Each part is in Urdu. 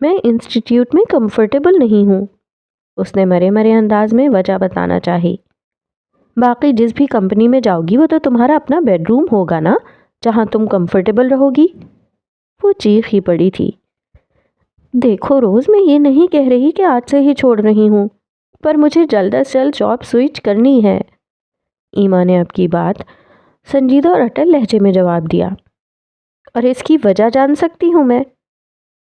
میں انسٹیٹیوٹ میں کمفرٹیبل نہیں ہوں۔ اس نے مرے مرے انداز میں وجہ بتانا چاہی۔ باقی جس بھی کمپنی میں جاؤ گی وہ تو تمہارا اپنا بیڈ روم ہوگا نا، جہاں تم کمفرٹیبل رہو گی۔ وہ چیخ ہی پڑی تھی۔ دیکھو روز، میں یہ نہیں کہہ رہی کہ آج سے ہی چھوڑ رہی ہوں، پر مجھے جلد از جلد جاب سوئچ کرنی ہے۔ ایما نے اب کی بات سنجیدہ اور اٹل لہجے میں جواب دیا۔ اور اس کی وجہ جان سکتی ہوں میں؟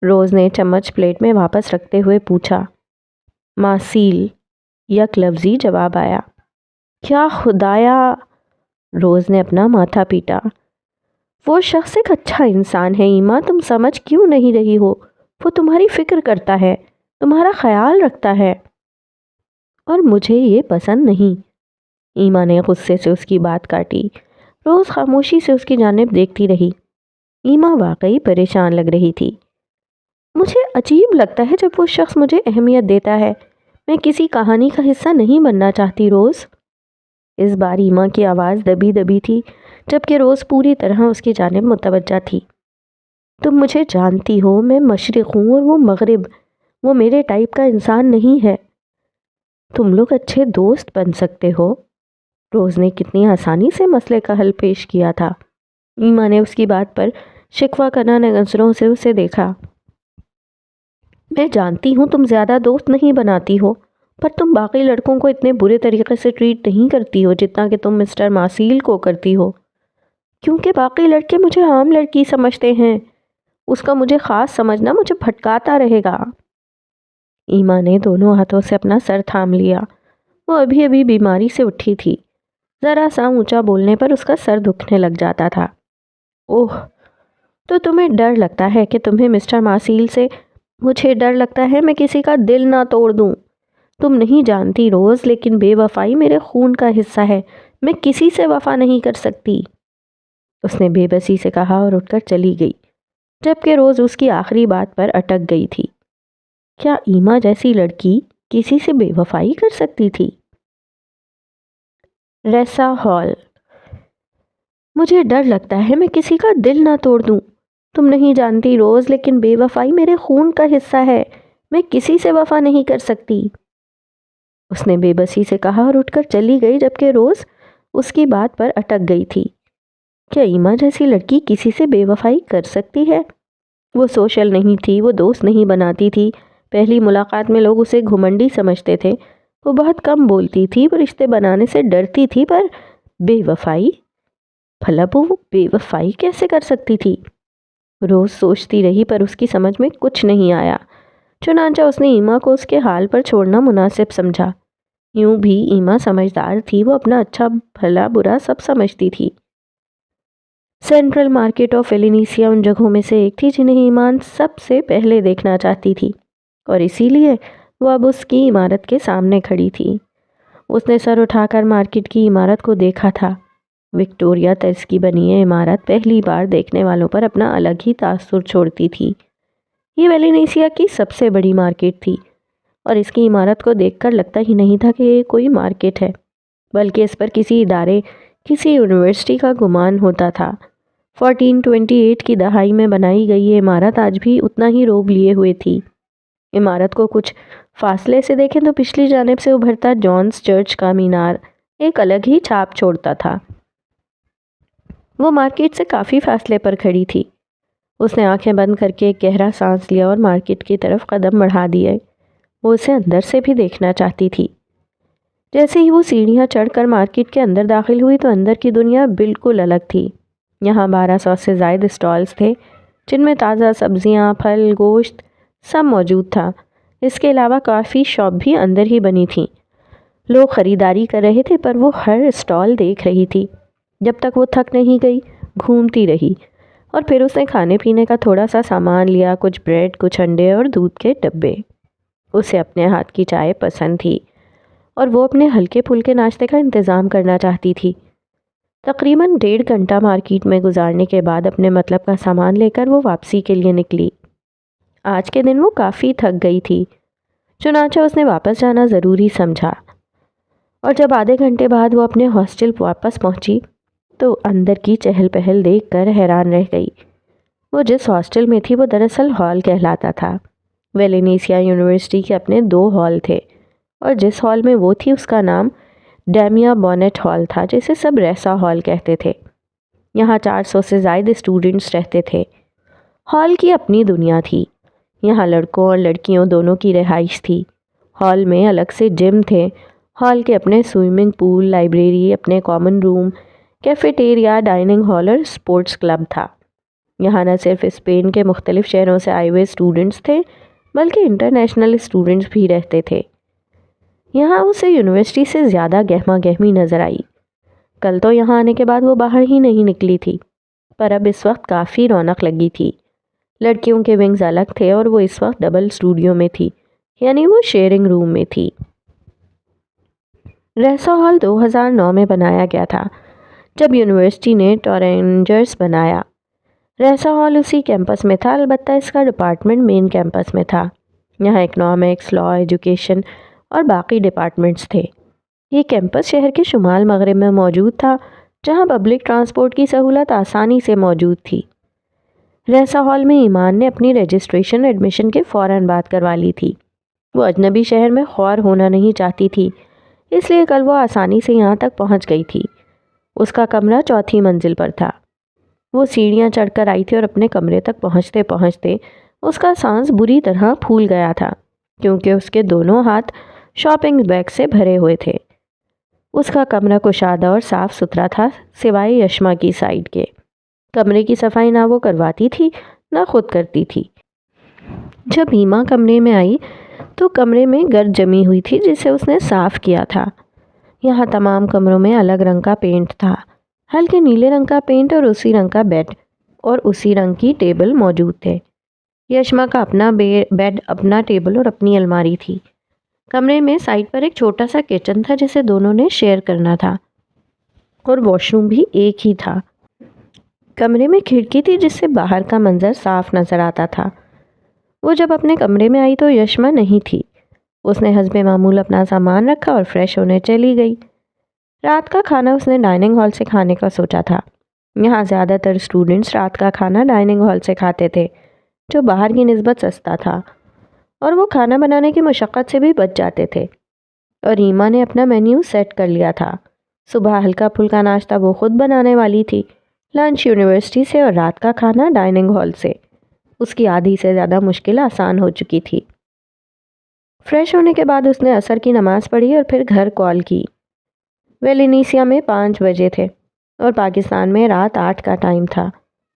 روز نے چمچ پلیٹ میں واپس رکھتے ہوئے پوچھا۔ ماسیل، یک لفظی جواب آیا۔ کیا خدایا! روز نے اپنا ماتھا پیٹا۔ وہ شخص ایک اچھا انسان ہے ایما، تم سمجھ کیوں نہیں رہی ہو؟ وہ تمہاری فکر کرتا ہے، تمہارا خیال رکھتا ہے، اور مجھے یہ پسند نہیں۔ ایما نے غصے سے اس کی بات کاٹی۔ روز خاموشی سے اس کی جانب دیکھتی رہی۔ ایما واقعی پریشان لگ رہی تھی۔ مجھے عجیب لگتا ہے جب وہ شخص مجھے اہمیت دیتا ہے۔ میں کسی کہانی کا حصہ نہیں بننا چاہتی روز۔ اس بار ایما کی آواز دبی دبی تھی، جبکہ روز پوری طرح اس کی جانب متوجہ تھی۔ تم مجھے جانتی ہو، میں مشرق ہوں اور وہ مغرب، وہ میرے ٹائپ کا انسان نہیں ہے۔ تم لوگ اچھے دوست بن سکتے ہو۔ روز نے کتنی آسانی سے مسئلے کا حل پیش کیا تھا۔ ایما نے اس کی بات پر شکوہ کرنا نظروں سے اسے دیکھا۔ میں جانتی ہوں تم زیادہ دوست نہیں بناتی ہو، پر تم باقی لڑکوں کو اتنے برے طریقے سے ٹریٹ نہیں کرتی ہو جتنا کہ تم مسٹر ماسیل کو کرتی ہو، کیونکہ باقی لڑکے مجھے عام لڑکی سمجھتے ہیں۔ اس کا مجھے خاص سمجھنا مجھے بھٹکاتا رہے گا۔ ایما نے دونوں ہاتھوں سے اپنا سر تھام لیا۔ وہ ابھی ابھی بیماری سے اٹھی تھی۔ ذرا سا اونچا بولنے پر اس کا سر دکھنے لگ جاتا تھا۔ اوہ، تو تمہیں ڈر لگتا ہے کہ تمہیں مسٹر ماسیل سے؟ مجھے ڈر لگتا ہے میں کسی کا دل نہ توڑ دوں۔ تم نہیں جانتی روز، لیکن بے وفائی میرے خون کا حصہ ہے۔ میں کسی سے وفا نہیں کر سکتی۔ اس نے بے بسی سے کہا اور اٹھ کر چلی گئی، جبکہ روز اس کی آخری بات پر اٹک گئی تھی۔ کیا ایما جیسی لڑکی کسی سے بے وفائی کر سکتی تھی؟ ریسا ہال۔ مجھے ڈر لگتا ہے میں کسی کا دل نہ توڑ دوں۔ تم نہیں جانتی روز، لیکن بے وفائی میرے خون کا حصہ ہے۔ میں کسی سے وفا نہیں کر سکتی۔ اس نے بے بسی سے کہا اور اٹھ کر چلی گئی، جبکہ روز اس کی بات پر اٹک گئی تھی۔ کیا ایما جیسی لڑکی کسی سے بے وفائی کر سکتی ہے؟ وہ سوشل نہیں تھی، وہ دوست نہیں بناتی تھی۔ پہلی ملاقات میں لوگ اسے گھمنڈی سمجھتے تھے۔ وہ بہت کم بولتی تھی، وہ رشتے بنانے سے ڈرتی تھی، پر بے وفائی؟ بھلا وہ بے وفائی کیسے کر سکتی تھی؟ روز سوچتی رہی، پر اس کی سمجھ میں کچھ نہیں آیا۔ چنانچہ اس نے ایما کو اس کے حال پر چھوڑنا مناسب سمجھا۔ یوں بھی ایما سمجھدار تھی، وہ اپنا اچھا بھلا برا سب سمجھتی تھی۔ سینٹرل مارکیٹ آف ویلینیسیا ان جگہوں میں سے ایک تھی جنہیں ایمان سب سے پہلے دیکھنا چاہتی تھی، اور اسی لیے وہ اب اس کی عمارت کے سامنے کھڑی تھی۔ اس نے سر اٹھا کر مارکیٹ کی عمارت کو دیکھا تھا۔ وکٹوریا طرز کی بنی یہ عمارت پہلی بار دیکھنے والوں پر اپنا الگ ہی تاثر چھوڑتی تھی۔ یہ ویلینیسیا کی سب سے بڑی مارکیٹ تھی، اور اس کی عمارت کو دیکھ کر لگتا ہی نہیں تھا کہ یہ کوئی مارکیٹ ہے، بلکہ اس پر کسی ادارے، کسی یونیورسٹی کا گمان ہوتا تھا۔ 1428 کی دہائی میں بنائی گئی یہ عمارت آج بھی اتنا ہی روب لیے ہوئے تھی۔ عمارت کو کچھ فاصلے سے دیکھیں تو پچھلی جانب سے ابھرتا جانز چرچ کا مینار ایک الگ ہی چھاپ چھوڑتا تھا۔ وہ مارکیٹ سے کافی فاصلے پر کھڑی تھی۔ اس نے آنکھیں بند کر کے ایک گہرا سانس لیا اور مارکیٹ کی طرف قدم بڑھا دیے۔ وہ اسے اندر سے بھی دیکھنا چاہتی تھی۔ جیسے ہی وہ سیڑھیاں چڑھ کر مارکیٹ کے اندر داخل ہوئی تو اندر کی دنیا بالکل الگ تھی۔ یہاں 1200 سے زائد اسٹالز تھے، جن میں تازہ سبزیاں، پھل، گوشت سب موجود تھا۔ اس کے علاوہ کافی شاپ بھی اندر ہی بنی تھیں۔ لوگ خریداری کر رہے تھے، پر وہ ہر اسٹال دیکھ رہی تھی۔ جب تک وہ تھک نہیں گئی، گھومتی رہی، اور پھر اس نے کھانے پینے کا تھوڑا سا سامان لیا، کچھ بریڈ، کچھ انڈے اور دودھ کے ڈبے۔ اسے اپنے ہاتھ کی چائے پسند تھی، اور وہ اپنے ہلکے پھلکے ناشتے کا انتظام کرنا چاہتی تھی۔ تقریباً 1.5 گھنٹہ مارکیٹ میں گزارنے کے بعد اپنے مطلب کا سامان لے کر وہ واپسی کے لیے نکلی۔ آج کے دن وہ کافی تھک گئی تھی، چنانچہ اس نے واپس جانا ضروری سمجھا، اور جب آدھے گھنٹے بعد وہ اپنے ہاسٹل واپس پہنچی تو اندر کی چہل پہل دیکھ کر حیران رہ گئی۔ وہ جس ہاسٹل میں تھی وہ دراصل ہال کہلاتا تھا۔ ویلینیسیا یونیورسٹی کے اپنے 2 ہال تھے، اور جس ہال میں وہ تھی اس کا نام ڈیمیا بونٹ ہال تھا، جسے سب ریسا ہال کہتے تھے۔ یہاں 400 سے زائد اسٹوڈنٹس رہتے تھے۔ ہال کی اپنی دنیا تھی۔ یہاں لڑکوں اور لڑکیوں دونوں کی رہائش تھی۔ ہال میں الگ سے جم تھے، ہال کے اپنے سوئمنگ پول، لائبریری، اپنے کامن روم، کیفیٹیریا، ڈائننگ ہال اور اسپورٹس کلب تھا۔ یہاں نہ صرف اسپین کے مختلف شہروں سے آئے ہوئے اسٹوڈنٹس تھے، بلکہ انٹرنیشنل اسٹوڈنٹس بھی رہتے تھے۔ یہاں اسے یونیورسٹی سے زیادہ گہما گہمی نظر آئی۔ کل تو یہاں آنے کے بعد وہ باہر ہی نہیں نکلی تھی، پر اب اس وقت کافی رونق لگی تھی۔ لڑکیوں کے ونگز الگ تھے اور وہ اس وقت ڈبل اسٹوڈیو میں تھی، یعنی وہ شیئرنگ روم میں تھی۔ ریسا ہال 2009 میں بنایا گیا تھا، جب یونیورسٹی نے ٹورینجرز بنایا۔ ریسا ہال اسی کیمپس میں تھا، البتہ اس کا ڈپارٹمنٹ مین کیمپس میں تھا۔ یہاں اکنامکس، لاء، ایجوکیشن اور باقی ڈپارٹمنٹس تھے۔ یہ کیمپس شہر کے شمال مغرب میں موجود تھا، جہاں پبلک ٹرانسپورٹ کی سہولت آسانی سے موجود تھی۔ ریسا ہال میں ایمان نے اپنی رجسٹریشن ایڈمیشن کے فوراً بعد کروا لی تھی۔ وہ اجنبی شہر میں خوار ہونا نہیں چاہتی تھی، اس لیے کل وہ آسانی سے یہاں تک پہنچ گئی تھی۔ اس کا کمرہ 4تھی منزل پر تھا۔ وہ سیڑھیاں چڑھ کر آئی تھی اور اپنے کمرے تک پہنچتے پہنچتے اس کا سانس بری طرح پھول گیا تھا، کیونکہ اس کے دونوں ہاتھ شاپنگ بیگ سے بھرے ہوئے تھے۔ اس کا کمرہ کشادہ اور صاف ستھرا تھا، سوائے یشما کی سائڈ کے۔ کمرے کی صفائی نہ وہ کرواتی تھی نہ خود کرتی تھی۔ جب ایما کمرے میں آئی تو کمرے میں گرد جمی ہوئی تھی جسے اس نے صاف کیا تھا۔ یہاں تمام کمروں میں الگ رنگ کا پینٹ تھا، ہلکے نیلے رنگ کا پینٹ، اور اسی رنگ کا بیڈ اور اسی رنگ کی ٹیبل موجود تھے۔ یشما کا اپنا بیڈ، اپنا ٹیبل اور اپنی الماری تھی۔ کمرے میں سائڈ پر ایک چھوٹا سا کچن تھا جسے دونوں نے شیئر کرنا تھا، اور واش روم بھی ایک ہی تھا۔ کمرے میں کھڑکی تھی جس سے باہر کا منظر صاف نظر آتا تھا۔ وہ جب اپنے کمرے میں آئی تو یشما نہیں تھی۔ اس نے حسب معمول اپنا سامان رکھا اور فریش ہونے چلی گئی۔ رات کا کھانا اس نے ڈائننگ ہال سے کھانے کا سوچا تھا۔ یہاں زیادہ تر اسٹوڈنٹس رات کا کھانا ڈائننگ ہال سے کھاتے تھے، جو باہر کی نسبت سستا تھا، اور وہ کھانا بنانے کی مشقت سے بھی بچ جاتے تھے۔ اور ایما نے اپنا مینیو سیٹ کر لیا تھا۔ صبح ہلکا پھلکا ناشتہ وہ خود بنانے والی تھی، لنچ یونیورسٹی سے اور رات کا کھانا ڈائننگ ہال سے۔ اس کی آدھی سے زیادہ مشکل آسان ہو چکی تھی۔ فریش ہونے کے بعد اس نے عصر کی نماز پڑھی اور پھر گھر کال کی۔ ویلینیسیا میں 5 بجے تھے اور پاکستان میں رات 8 کا ٹائم تھا،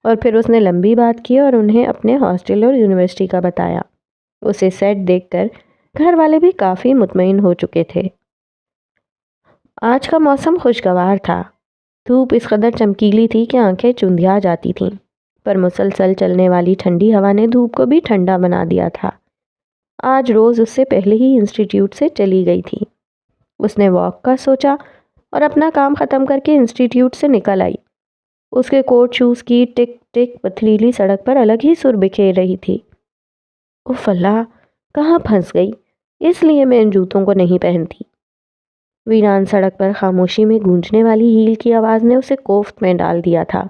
اور پھر اس نے لمبی بات کی اور انہیں اپنے ہاسٹل اور یونیورسٹی کا بتایا۔ اسے سیٹ دیکھ کر گھر والے بھی کافی مطمئن ہو چکے تھے۔ آج کا موسم خوشگوار تھا۔ دھوپ اس قدر چمکیلی تھی کہ آنکھیں چندھیا جاتی تھیں، پر مسلسل چلنے والی ٹھنڈی ہوا نے دھوپ کو بھی ٹھنڈا بنا دیا تھا۔ آج روز اس سے پہلے ہی انسٹیٹیوٹ سے چلی گئی تھی۔ اس نے واک کا سوچا اور اپنا کام ختم کر کے انسٹیٹیوٹ سے نکل آئی۔ اس کے کوٹ شوز کی ٹک ٹک پتھریلی سڑک پر الگ ہی سر بکھیر رہی تھی۔ اف اللہ، کہاں پھنس گئی، اس لیے میں ان جوتوں کو نہیں پہنتی۔ ویران سڑک پر خاموشی میں گونجنے والی ہیل کی آواز نے اسے کوفت میں ڈال دیا تھا۔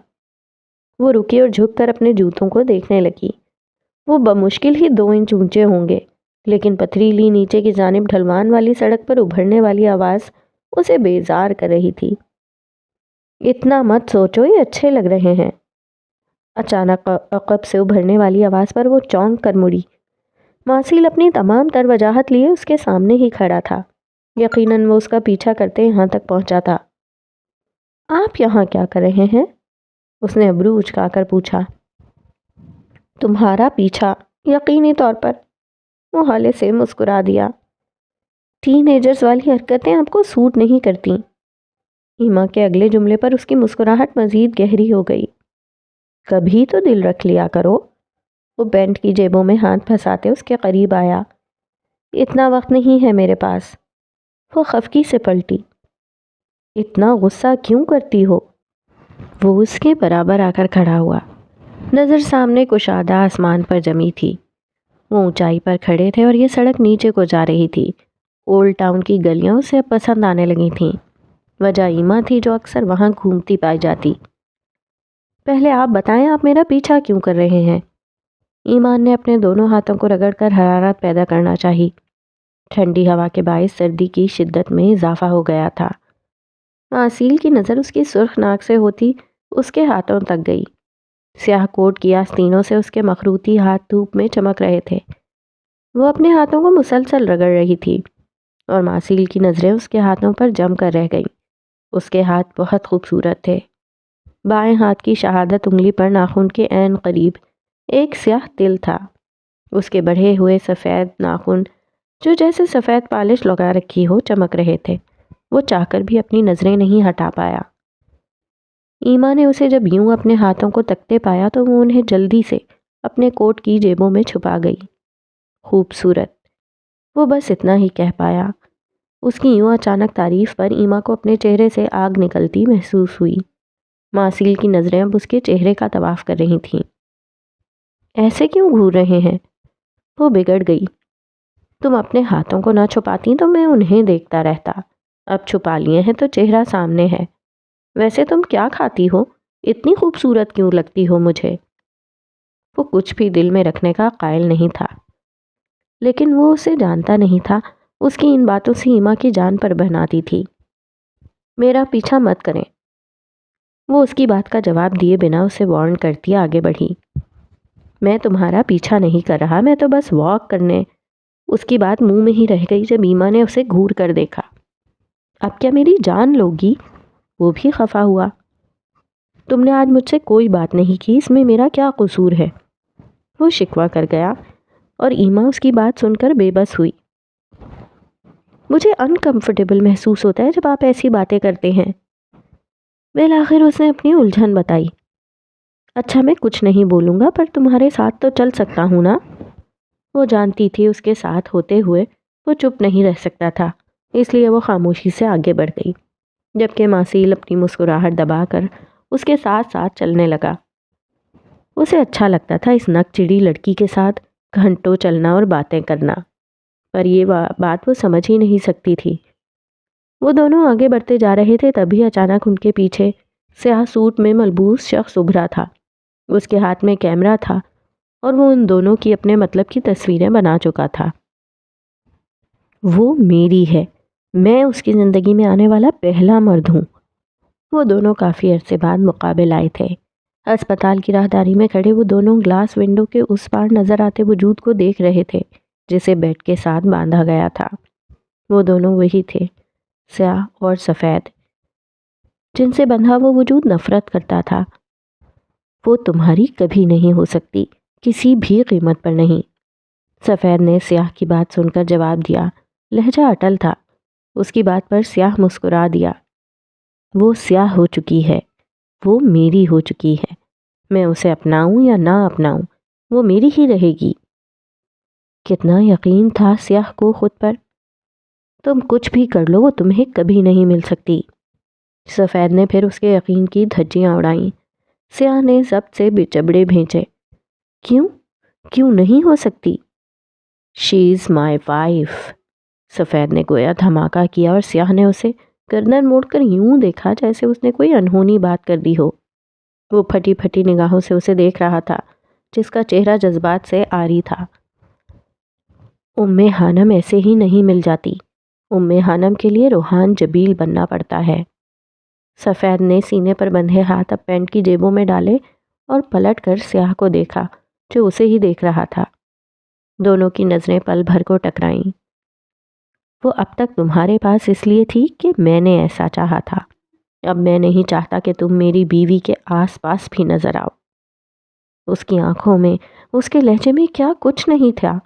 وہ رکی اور جھک کر اپنے جوتوں کو دیکھنے لگی۔ وہ بمشکل ہی 2 انچ اونچے ہوں گے، لیکن پتھریلی نیچے کی جانب ڈھلوان والی سڑک پر ابھرنے والی آواز اسے بیزار کر رہی تھی۔ اتنا مت سوچو، یہ اچھے لگ رہے ہیں۔ اچانک عقب سے ابھرنے والی آواز پر وہ چونک کر مڑی۔ ماسیل اپنی تمام تر وجاہت لیے اس کے سامنے ہی کھڑا تھا۔ یقیناً وہ اس کا پیچھا کرتے یہاں تک پہنچا تھا۔ آپ یہاں کیا کر رہے ہیں؟ اس نے ابرو اچکا کر پوچھا۔ تمہارا پیچھا، یقینی طور پر۔ وہ ہالے سے مسکرا دیا۔ ٹین ایجرز والی حرکتیں آپ کو سوٹ نہیں کرتی۔ ایما کے اگلے جملے پر اس کی مسکراہٹ مزید گہری ہو گئی۔ کبھی تو دل رکھ لیا کرو۔ وہ پینٹ کی جیبوں میں ہاتھ پھنساتے اس کے قریب آیا۔ اتنا وقت نہیں ہے میرے پاس۔ وہ خفگی سے پلٹی۔ اتنا غصہ کیوں کرتی ہو؟ وہ اس کے برابر آ کر کھڑا ہوا۔ نظر سامنے کشادہ آسمان پر جمی تھی۔ وہ اونچائی پر کھڑے تھے اور یہ سڑک نیچے کو جا رہی تھی۔ اولڈ ٹاؤن کی گلیاں اسے اب پسند آنے لگی تھیں۔ وجہ ایما تھی جو اکثر وہاں گھومتی پائی جاتی۔ پہلے آپ بتائیں، آپ میرا پیچھا کیوں کر رہے ہیں؟ ایمان نے اپنے دونوں ہاتھوں کو رگڑ کر حرارت پیدا کرنا چاہی۔ ٹھنڈی ہوا کے باعث سردی کی شدت میں اضافہ ہو گیا تھا۔ معسیل کی نظر اس کی سرخ ناک سے ہوتی اس کے ہاتھوں تک گئی۔ سیاہ کوٹ کی آستینوں سے اس کے مخروطی ہاتھ دھوپ میں چمک رہے تھے۔ وہ اپنے ہاتھوں کو مسلسل رگڑ رہی تھی اور معسیل کی نظریں اس کے ہاتھوں پر جم کر رہ گئیں۔ اس کے ہاتھ بہت خوبصورت تھے۔ بائیں ہاتھ کی شہادت انگلی پر ناخن کے عین قریب ایک سیاہ تل تھا۔ اس کے بڑھے ہوئے سفید ناخن جو جیسے سفید پالش لگا رکھی ہو چمک رہے تھے۔ وہ چاہ کر بھی اپنی نظریں نہیں ہٹا پایا۔ ایما نے اسے جب یوں اپنے ہاتھوں کو تکتے پایا تو وہ انہیں جلدی سے اپنے کوٹ کی جیبوں میں چھپا گئی۔ خوبصورت، وہ بس اتنا ہی کہہ پایا۔ اس کی یوں اچانک تعریف پر ایما کو اپنے چہرے سے آگ نکلتی محسوس ہوئی۔ معسیل کی نظریں اب اس کے چہرے کا طواف کر رہی تھیں۔ ایسے کیوں گھور رہے ہیں؟ وہ بگڑ گئی۔ تم اپنے ہاتھوں کو نہ چھپاتی تو میں انہیں دیکھتا رہتا۔ اب چھپا لیے ہیں تو چہرہ سامنے ہے۔ ویسے تم کیا کھاتی ہو؟ اتنی خوبصورت کیوں لگتی ہو مجھے؟ وہ کچھ بھی دل میں رکھنے کا قائل نہیں تھا، لیکن وہ اسے جانتا نہیں تھا۔ اس کی ان باتوں سے ایما کی جان پر بہناتی تھی۔ میرا پیچھا مت کریں، وہ اس کی بات کا جواب دیے بنا اسے وارن کرتی آگے بڑھی۔ میں تمہارا پیچھا نہیں کر رہا، میں تو بس واک کرنے۔ اس کی بات منہ میں ہی رہ گئی جب ایما نے اسے گھور کر دیکھا۔ اب کیا میری جان لوگی؟ وہ بھی خفا ہوا۔ تم نے آج مجھ سے کوئی بات نہیں کی، اس میں میرا کیا قصور ہے؟ وہ شکوہ کر گیا اور ایما اس کی بات سن کر بے بس ہوئی۔ مجھے انکمفرٹیبل محسوس ہوتا ہے جب آپ ایسی باتیں کرتے ہیں۔ بالآخر اس نے اپنی الجھن بتائی۔ اچھا میں کچھ نہیں بولوں گا، پر تمہارے ساتھ تو چل سکتا ہوں نا؟ وہ جانتی تھی اس کے ساتھ ہوتے ہوئے وہ چپ نہیں رہ سکتا تھا، اس لیے وہ خاموشی سے آگے بڑھ گئی، جبکہ معسیل اپنی مسکراہٹ دبا کر اس کے ساتھ ساتھ چلنے لگا۔ اسے اچھا لگتا تھا اس نک چڑی لڑکی کے ساتھ گھنٹوں چلنا اور باتیں کرنا، پر یہ بات وہ سمجھ ہی نہیں سکتی تھی۔ وہ دونوں آگے بڑھتے جا رہے تھے، تبھی اچانک ان کے پیچھے سیاہ سوٹ میں ملبوس شخص ابھرا تھا۔ اس کے ہاتھ میں کیمرہ تھا اور وہ ان دونوں کی اپنے مطلب کی تصویریں بنا چکا تھا۔ وہ میری ہے، میں اس کی زندگی میں آنے والا پہلا مرد ہوں۔ وہ دونوں کافی عرصے بعد مقابل آئے تھے۔ ہسپتال کی راہداری میں کھڑے وہ دونوں گلاس ونڈو کے اس پار نظر آتے وجود کو دیکھ رہے تھے جسے بیڈ کے ساتھ باندھا گیا تھا۔ وہ دونوں وہی تھے، سیاہ اور سفید، جن سے بندھا وہ وجود نفرت کرتا تھا۔ وہ تمہاری کبھی نہیں ہو سکتی، کسی بھی قیمت پر نہیں، سفید نے سیاہ کی بات سن کر جواب دیا۔ لہجہ اٹل تھا۔ اس کی بات پر سیاہ مسکرا دیا۔ وہ سیاہ ہو چکی ہے، وہ میری ہو چکی ہے، میں اسے اپناؤں یا نہ اپناؤں وہ میری ہی رہے گی۔ کتنا یقین تھا سیاہ کو خود پر۔ تم کچھ بھی کر لو وہ تمہیں کبھی نہیں مل سکتی۔ سفید نے پھر اس کے یقین کی دھجیاں اڑائیں۔ سیاہ نے ضبط سے بچبڑے بھینچے۔ کیوں نہیں ہو سکتی؟ شی از مائی وائف، سفید نے گویا دھماکہ کیا اور سیاہ نے اسے گردن موڑ کر یوں دیکھا جیسے اس نے کوئی انہونی بات کر دی ہو۔ وہ پھٹی پھٹی نگاہوں سے اسے دیکھ رہا تھا، جس کا چہرہ جذبات سے عاری تھا۔ ہانم ایسے ہی نہیں مل جاتی، ہانم کے لیے روحان جبیل بننا پڑتا ہے۔ سفید نے سینے پر بندھے ہاتھ اب پینٹ کی جیبوں میں ڈالے اور پلٹ کر سیاہ کو دیکھا جو اسے ہی دیکھ رہا تھا۔ دونوں کی نظریں پل بھر کو ٹکرائیں۔ وہ اب تک تمہارے پاس اس لیے تھی کہ میں نے ایسا چاہا تھا، اب میں نہیں چاہتا کہ تم میری بیوی کے آس پاس بھی نظر آؤ۔ اس کی آنکھوں میں، اس کے لہجے میں کیا کچھ نہیں تھا۔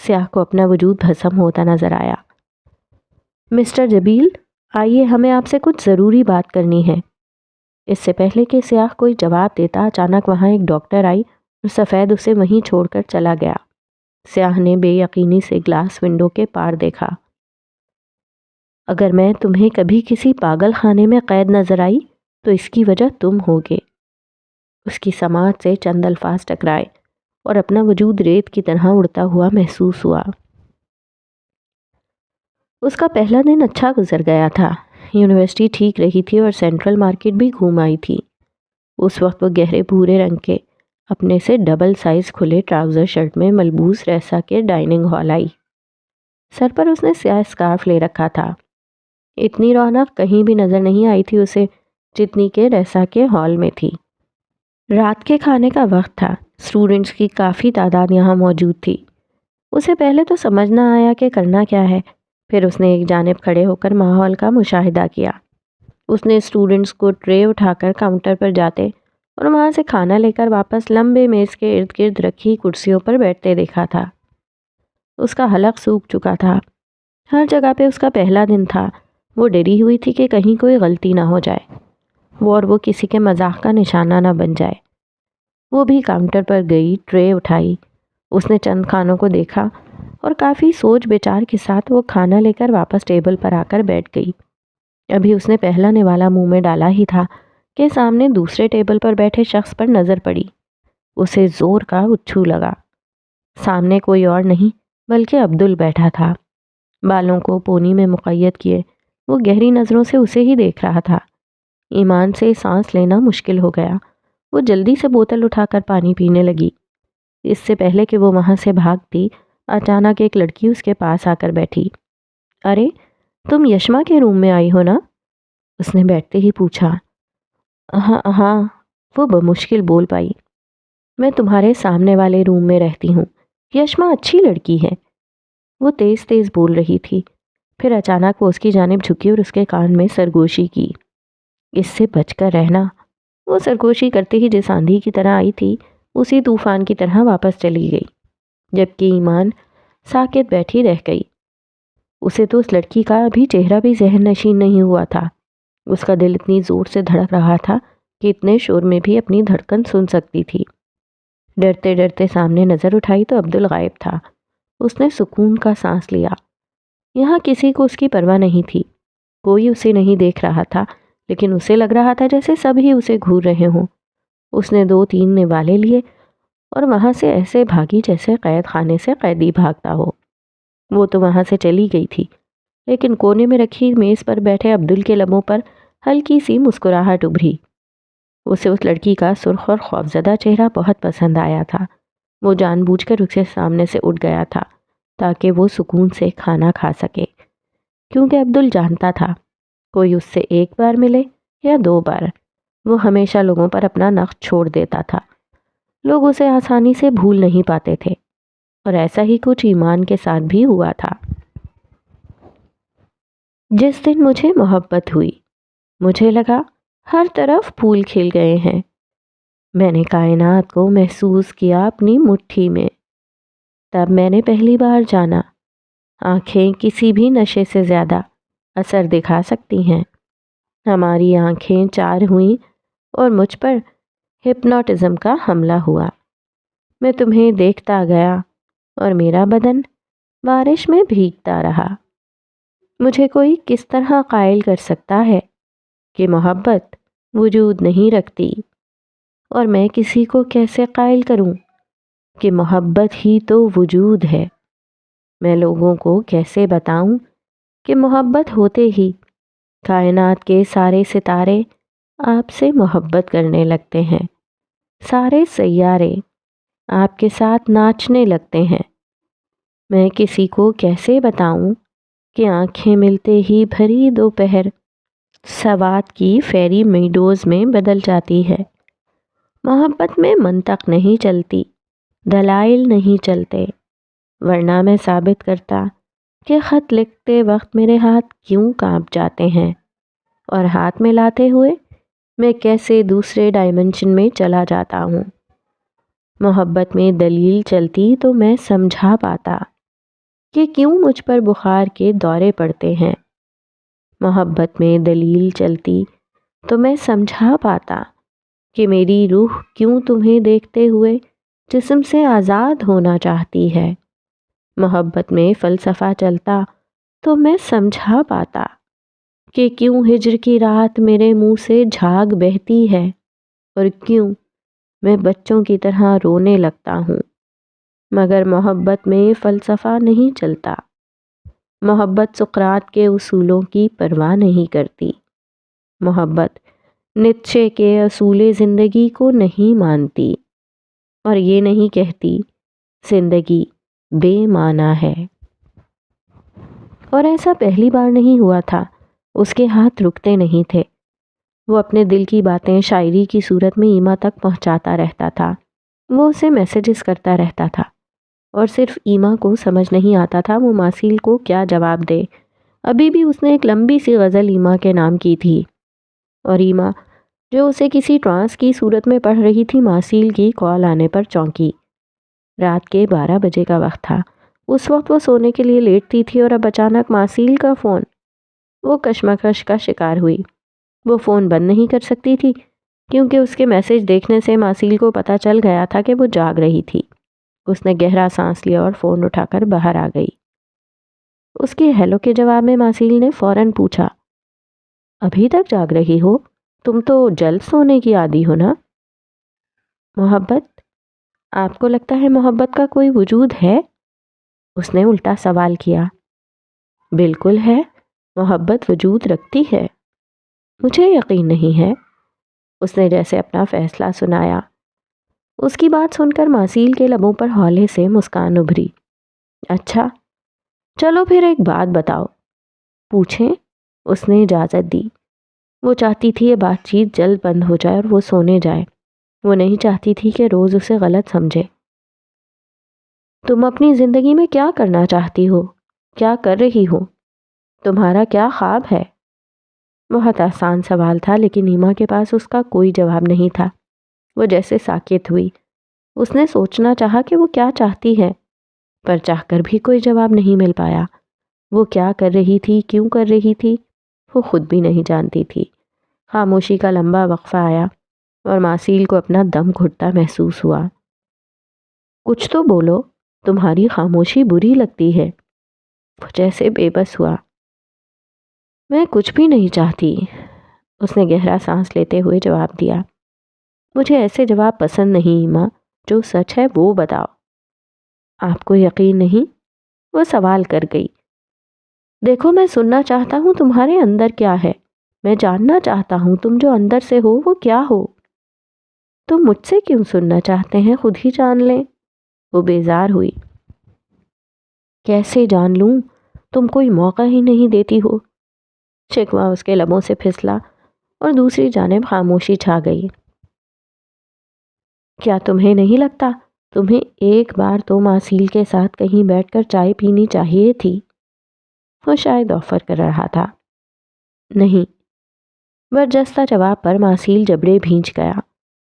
سیاہ کو اپنا وجود بھسم ہوتا نظر آیا۔ مسٹر جبیل، آئیے ہمیں آپ سے کچھ ضروری بات کرنی ہے۔ اس سے پہلے کہ سیاہ کوئی جواب دیتا، اچانک وہاں ایک ڈاکٹر آئی اور سفید اسے وہیں چھوڑ کر چلا گیا۔ سیاہ نے بے یقینی سے گلاس ونڈو کے پار دیکھا۔ اگر میں تمہیں کبھی کسی پاگل خانے میں قید نظر آئی تو اس کی وجہ تم ہوگے۔ اس کی سماعت سے چند الفاظ ٹکرائے اور اپنا وجود ریت کی طرح اڑتا ہوا محسوس ہوا۔ اس کا پہلا دن اچھا گزر گیا تھا۔ یونیورسٹی ٹھیک رہی تھی اور سینٹرل مارکیٹ بھی گھوم آئی تھی۔ اس وقت وہ گہرے بھورے رنگ کے اپنے سے ڈبل سائز کھلے ٹراؤزر شرٹ میں ملبوس ریسا کے ڈائننگ ہال آئی۔ سر پر اس نے سیاہ اسکارف لے رکھا تھا۔ اتنی رونق کہیں بھی نظر نہیں آئی تھی اسے جتنی کہ ریسا کے ہال میں تھی۔ رات کے کھانے کا وقت تھا۔ اسٹوڈنٹس کی کافی تعداد یہاں موجود تھی۔ اسے پہلے تو سمجھ نہ آیا کہ کرنا کیا ہے، پھر اس نے ایک جانب کھڑے ہو کر ماحول کا مشاہدہ کیا۔ اس نے اسٹوڈنٹس کو ٹرے اٹھا کر کاؤنٹر پر جاتے اور وہاں سے کھانا لے کر واپس لمبے میز کے ارد گرد رکھی کرسیوں پر بیٹھتے دیکھا تھا۔ اس کا حلق سوکھ چکا تھا۔ ہر جگہ پہ اس کا پہلا دن تھا۔ وہ ڈری ہوئی تھی کہ کہیں کوئی غلطی نہ ہو جائے وہ کسی کے مذاق کا نشانہ نہ بن جائے۔ وہ بھی کاؤنٹر پر گئی، ٹرے اٹھائی۔ اس نے چند کھانوں کو دیکھا اور کافی سوچ بچار کے ساتھ وہ کھانا لے کر واپس ٹیبل پر آ کر بیٹھ گئی۔ ابھی اس نے پہلا نوالا منہ میں ڈالا ہی تھا کہ سامنے دوسرے ٹیبل پر بیٹھے شخص پر نظر پڑی۔ اسے زور کا اچھو لگا۔ سامنے کوئی اور نہیں بلکہ عبدل بیٹھا تھا، بالوں کو پونی میں مقید کیے۔ وہ گہری نظروں سے اسے ہی دیکھ رہا تھا۔ ایمان سے سانس لینا مشکل ہو گیا۔ وہ جلدی سے بوتل اٹھا کر پانی پینے لگی۔ اس سے پہلے کہ وہ وہاں سے بھاگتی، اچانک ایک لڑکی اس کے پاس آ کر بیٹھی۔ ارے تم یشما کے روم میں آئی ہو نا؟ اس نے بیٹھتے ہی پوچھا۔ ہاں، وہ بمشکل بول پائی۔ میں تمہارے سامنے والے روم میں رہتی ہوں۔ یشما اچھی لڑکی ہے۔ وہ تیز تیز بول رہی تھی، پھر اچانک وہ اس کی جانب جھکی اور اس کے کان میں سرگوشی کی۔ اس سے بچ کر رہنا۔ وہ سرگوشی کرتے ہی جس آندھی کی طرح آئی تھی اسی طوفان کی طرح واپس چلی گئی، جبکہ ایمان ساکت بیٹھی رہ گئی۔ اسے تو اس لڑکی کا ابھی چہرہ بھی ذہن نشین نہیں ہوا تھا۔ اس کا دل اتنی زور سے دھڑک رہا تھا کہ اتنے شور میں بھی اپنی دھڑکن سن سکتی تھی۔ ڈرتے ڈرتے سامنے نظر اٹھائی تو عبدل غائب تھا۔ اس نے سکون کا سانس لیا۔ یہاں کسی کو اس کی پرواہ نہیں تھی، کوئی اسے نہیں دیکھ رہا تھا، لیکن اسے لگ رہا تھا جیسے سب ہی اسے گھور رہے ہوں۔ اس نے 2-3 نوالے لیے اور وہاں سے ایسے بھاگی جیسے قید خانے سے قیدی بھاگتا ہو۔ وہ تو وہاں سے چلی گئی تھی، لیکن کونے میں رکھی میز پر بیٹھے عبدل کے لبوں پر ہلکی سی مسکراہٹ ابھری۔ اسے اس لڑکی کا سرخ اور خوفزدہ چہرہ بہت پسند آیا تھا۔ وہ جان بوجھ کر اسے سامنے سے اٹھ گیا تھا تاکہ وہ سکون سے کھانا کھا سکے، کیونکہ عبدل جانتا تھا کوئی اس سے 1 بار ملے یا 2 بار، وہ ہمیشہ لوگوں پر اپنا نقش چھوڑ دیتا تھا۔ لوگ اسے آسانی سے بھول نہیں پاتے تھے، اور ایسا ہی کچھ ایمان کے ساتھ بھی ہوا تھا۔ جس دن مجھے محبت ہوئی، مجھے لگا ہر طرف پھول کھل گئے ہیں۔ میں نے کائنات کو محسوس کیا اپنی مٹھی میں۔ تب میں نے پہلی بار جانا آنکھیں کسی بھی نشے سے زیادہ اثر دکھا سکتی ہیں۔ ہماری آنکھیں 4 ہوئیں اور مجھ پر ہپنوٹزم کا حملہ ہوا۔ میں تمہیں دیکھتا گیا اور میرا بدن بارش میں بھیگتا رہا۔ مجھے کوئی کس طرح قائل کر سکتا ہے کہ محبت وجود نہیں رکھتی، اور میں کسی کو کیسے قائل کروں کہ محبت ہی تو وجود ہے؟ میں لوگوں کو کیسے بتاؤں کہ محبت ہوتے ہی کائنات کے سارے ستارے آپ سے محبت کرنے لگتے ہیں، سارے سیارے آپ کے ساتھ ناچنے لگتے ہیں؟ میں کسی کو کیسے بتاؤں کہ آنکھیں ملتے ہی بھری دوپہر سوات کی فیری میڈوز میں بدل جاتی ہے؟ محبت میں منطق نہیں چلتی، دلائل نہیں چلتے، ورنہ میں ثابت کرتا کہ خط لکھتے وقت میرے ہاتھ کیوں کانپ جاتے ہیں، اور ہاتھ میں لاتے ہوئے میں کیسے دوسرے ڈائمنشن میں چلا جاتا ہوں۔ محبت میں دلیل چلتی تو میں سمجھا پاتا کہ کیوں مجھ پر بخار کے دورے پڑتے ہیں۔ محبت میں دلیل چلتی تو میں سمجھا پاتا کہ میری روح کیوں تمہیں دیکھتے ہوئے جسم سے آزاد ہونا چاہتی ہے۔ محبت میں فلسفہ چلتا تو میں سمجھا پاتا کہ کیوں ہجر کی رات میرے منہ سے جھاگ بہتی ہے، اور کیوں میں بچوں کی طرح رونے لگتا ہوں۔ مگر محبت میں فلسفہ نہیں چلتا۔ محبت سقراط کے اصولوں کی پرواہ نہیں کرتی۔ محبت نیتشے کے اصول زندگی کو نہیں مانتی۔ اور یہ نہیں کہتی زندگی بے معنی ہے۔ اور ایسا پہلی بار نہیں ہوا تھا، اس کے ہاتھ رکتے نہیں تھے۔ وہ اپنے دل کی باتیں شاعری کی صورت میں ایما تک پہنچاتا رہتا تھا۔ وہ اسے میسیجز کرتا رہتا تھا اور صرف ایما کو سمجھ نہیں آتا تھا وہ ماسیل کو کیا جواب دے۔ ابھی بھی اس نے ایک لمبی سی غزل ایما کے نام کی تھی، اور ایما جو اسے کسی ٹرانس کی صورت میں پڑھ رہی تھی، ماسیل کی کال آنے پر چونکی۔ رات کے 12 بجے کا وقت تھا۔ اس وقت وہ سونے کے لیے لیٹتی تھی اور اب اچانک ماسیل کا فون۔ وہ کشمکش کا شکار ہوئی۔ وہ فون بند نہیں کر سکتی تھی کیونکہ اس کے میسج دیکھنے سے ماسیل کو پتہ چل گیا تھا کہ وہ جاگ رہی تھی۔ اس نے گہرا سانس لیا اور فون اٹھا کر باہر آ گئی۔ اس کے ہیلو کے جواب میں ماسیل نے فوراً پوچھا، ابھی تک جاگ رہی ہو؟ تم تو جلد سونے کی عادی ہو نا؟ محبت؟ آپ کو لگتا ہے محبت کا کوئی وجود ہے؟ اس نے الٹا سوال کیا۔ بالکل ہے، محبت وجود رکھتی ہے۔ مجھے یقین نہیں ہے۔ اس نے جیسے اپنا فیصلہ سنایا۔ اس کی بات سن کر ماسیل کے لبوں پر ہولے سے مسکان ابھری۔ اچھا چلو پھر ایک بات بتاؤ۔ پوچھیں؟ اس نے اجازت دی۔ وہ چاہتی تھی یہ بات چیت جلد بند ہو جائے اور وہ سونے جائے۔ وہ نہیں چاہتی تھی کہ روز اسے غلط سمجھے۔ تم اپنی زندگی میں کیا کرنا چاہتی ہو؟ کیا کر رہی ہو؟ تمہارا کیا خواب ہے؟ بہت آسان سوال تھا، لیکن ایما کے پاس اس کا کوئی جواب نہیں تھا۔ وہ جیسے ساکت ہوئی۔ اس نے سوچنا چاہا کہ وہ کیا چاہتی ہے، پر چاہ کر بھی کوئی جواب نہیں مل پایا۔ وہ کیا کر رہی تھی، کیوں کر رہی تھی، وہ خود بھی نہیں جانتی تھی۔ خاموشی کا لمبا وقفہ آیا اور ماسیل کو اپنا دم گھٹتا محسوس ہوا۔ کچھ تو بولو، تمہاری خاموشی بری لگتی ہے۔ وہ جیسے بے بس ہوا۔ میں کچھ بھی نہیں چاہتی، اس نے گہرا سانس لیتے ہوئے جواب دیا۔ مجھے ایسے جواب پسند نہیں ایما، جو سچ ہے وہ بتاؤ۔ آپ کو یقین نہیں؟ وہ سوال کر گئی۔ دیکھو میں سننا چاہتا ہوں تمہارے اندر کیا ہے۔ میں جاننا چاہتا ہوں تم جو اندر سے ہو وہ کیا ہو۔ تم مجھ سے کیوں سننا چاہتے ہیں، خود ہی جان لیں۔ وہ بیزار ہوئی۔ کیسے جان لوں؟ تم کوئی موقع ہی نہیں دیتی ہو۔ شکوہ اس کے لبوں سے پھسلا اور دوسری جانب خاموشی چھا گئی۔ کیا تمہیں نہیں لگتا تمہیں ایک بار تو ماسیل کے ساتھ کہیں بیٹھ کر چائے پینی چاہیے تھی؟ وہ شاید آفر کر رہا تھا۔ نہیں۔ برجستہ جواب پر ماسیل جبڑے بھینچ گیا۔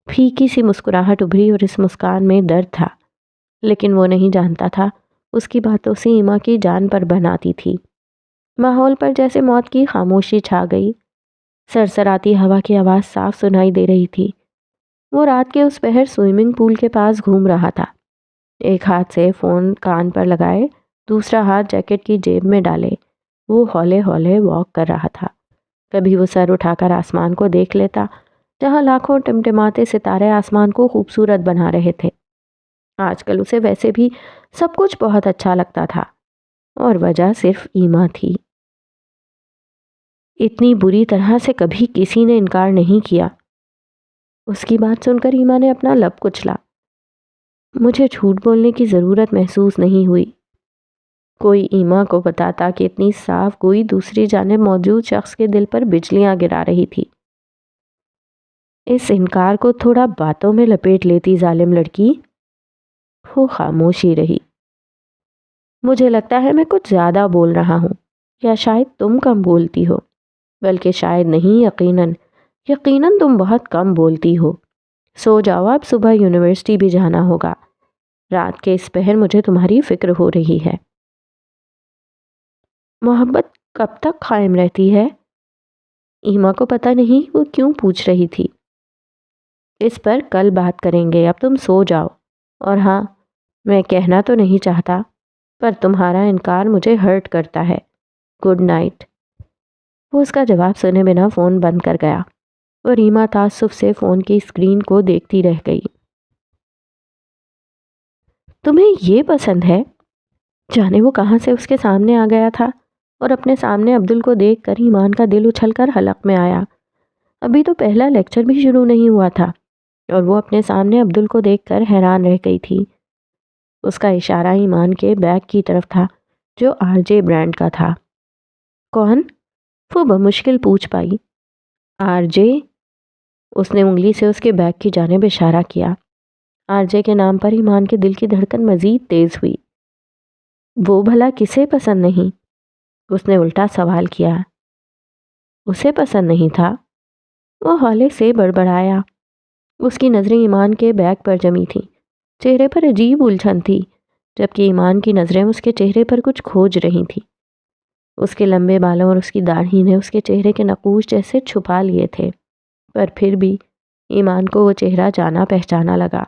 پھیکی سی مسکراہٹ ابھری اور اس مسکان میں درد تھا، لیکن وہ نہیں جانتا تھا اس کی باتوں سے ایما کی جان پر بناتی تھی۔ ماحول پر جیسے موت کی خاموشی چھا گئی۔ سرسراتی ہوا کی آواز صاف سنائی دے رہی تھی۔ وہ رات کے اس پہر سوئمنگ پول کے پاس گھوم رہا تھا، ایک ہاتھ سے فون کان پر لگائے، دوسرا ہاتھ جیکٹ کی جیب میں ڈالے۔ وہ ہولے ہولے واک کر رہا تھا۔ کبھی وہ سر اٹھا کر آسمان کو دیکھ لیتا، جہاں لاکھوں ٹمٹماتے ستارے آسمان کو خوبصورت بنا رہے تھے۔ آج کل اسے ویسے بھی سب کچھ بہت اچھا لگتا تھا، اور وجہ صرف ایما تھی۔ اتنی بری طرح سے کبھی کسی نے انکار نہیں کیا۔ اس کی بات سن کر ایما نے اپنا لب کچلا۔ مجھے جھوٹ بولنے کی ضرورت محسوس نہیں ہوئی۔ کوئی ایما کو بتاتا کہ اتنی صاف کوئی دوسری جانب موجود شخص کے دل پر بجلیاں گرا رہی تھی۔ اس انکار کو تھوڑا باتوں میں لپیٹ لیتی ظالم لڑکی۔ وہ خاموشی رہی۔ مجھے لگتا ہے میں کچھ زیادہ بول رہا ہوں، یا شاید تم کم بولتی ہو، بلکہ شاید نہیں، یقیناً یقیناً تم بہت کم بولتی ہو۔ سو جاؤ، اب صبح یونیورسٹی بھی جانا ہوگا۔ رات کے اس پہر مجھے تمہاری فکر ہو رہی ہے۔ محبت کب تک قائم رہتی ہے؟ ایما کو پتہ نہیں وہ کیوں پوچھ رہی تھی۔ اس پر کل بات کریں گے، اب تم سو جاؤ۔ اور ہاں، میں کہنا تو نہیں چاہتا، پر تمہارا انکار مجھے ہرٹ کرتا ہے۔ Good night. وہ اس کا جواب سنے بنا فون بند کر گیا، اور ایما تعصب سے فون کی اسکرین کو دیکھتی رہ گئی۔ تمہیں یہ پسند ہے؟ جانے وہ کہاں سے اس کے سامنے آ گیا تھا، اور اپنے سامنے عبدل کو دیکھ کر ایمان کا دل اچھل کر حلق میں آیا۔ ابھی تو پہلا لیکچر بھی شروع نہیں ہوا تھا، اور وہ اپنے سامنے عبدل کو دیکھ کر حیران رہ گئی تھی۔ اس کا اشارہ ایمان کے بیگ کی طرف تھا جو RJ برانڈ کا تھا۔ کون؟ وہ بمشکل پوچھ پائی۔ RJ؟ اس نے انگلی سے اس کے بیگ کی جانب اشارہ کیا۔ RJ کے نام پر ایمان کے دل کی دھڑکن مزید تیز ہوئی۔ وہ بھلا کسے پسند نہیں؟ اس نے الٹا سوال کیا۔ اسے پسند نہیں تھا؟ وہ ہولے سے بڑبڑایا۔ اس کی نظریں ایمان کے بیگ پر جمی تھیں۔ چہرے پر عجیب الجھن تھی، جبکہ ایمان کی نظریں اس کے چہرے پر کچھ کھوج رہی تھیں۔ اس کے لمبے بالوں اور اس کی داڑھی نے اس کے چہرے کے نقوش جیسے چھپا لیے تھے، پر پھر بھی ایمان کو وہ چہرہ جانا پہچانا لگا،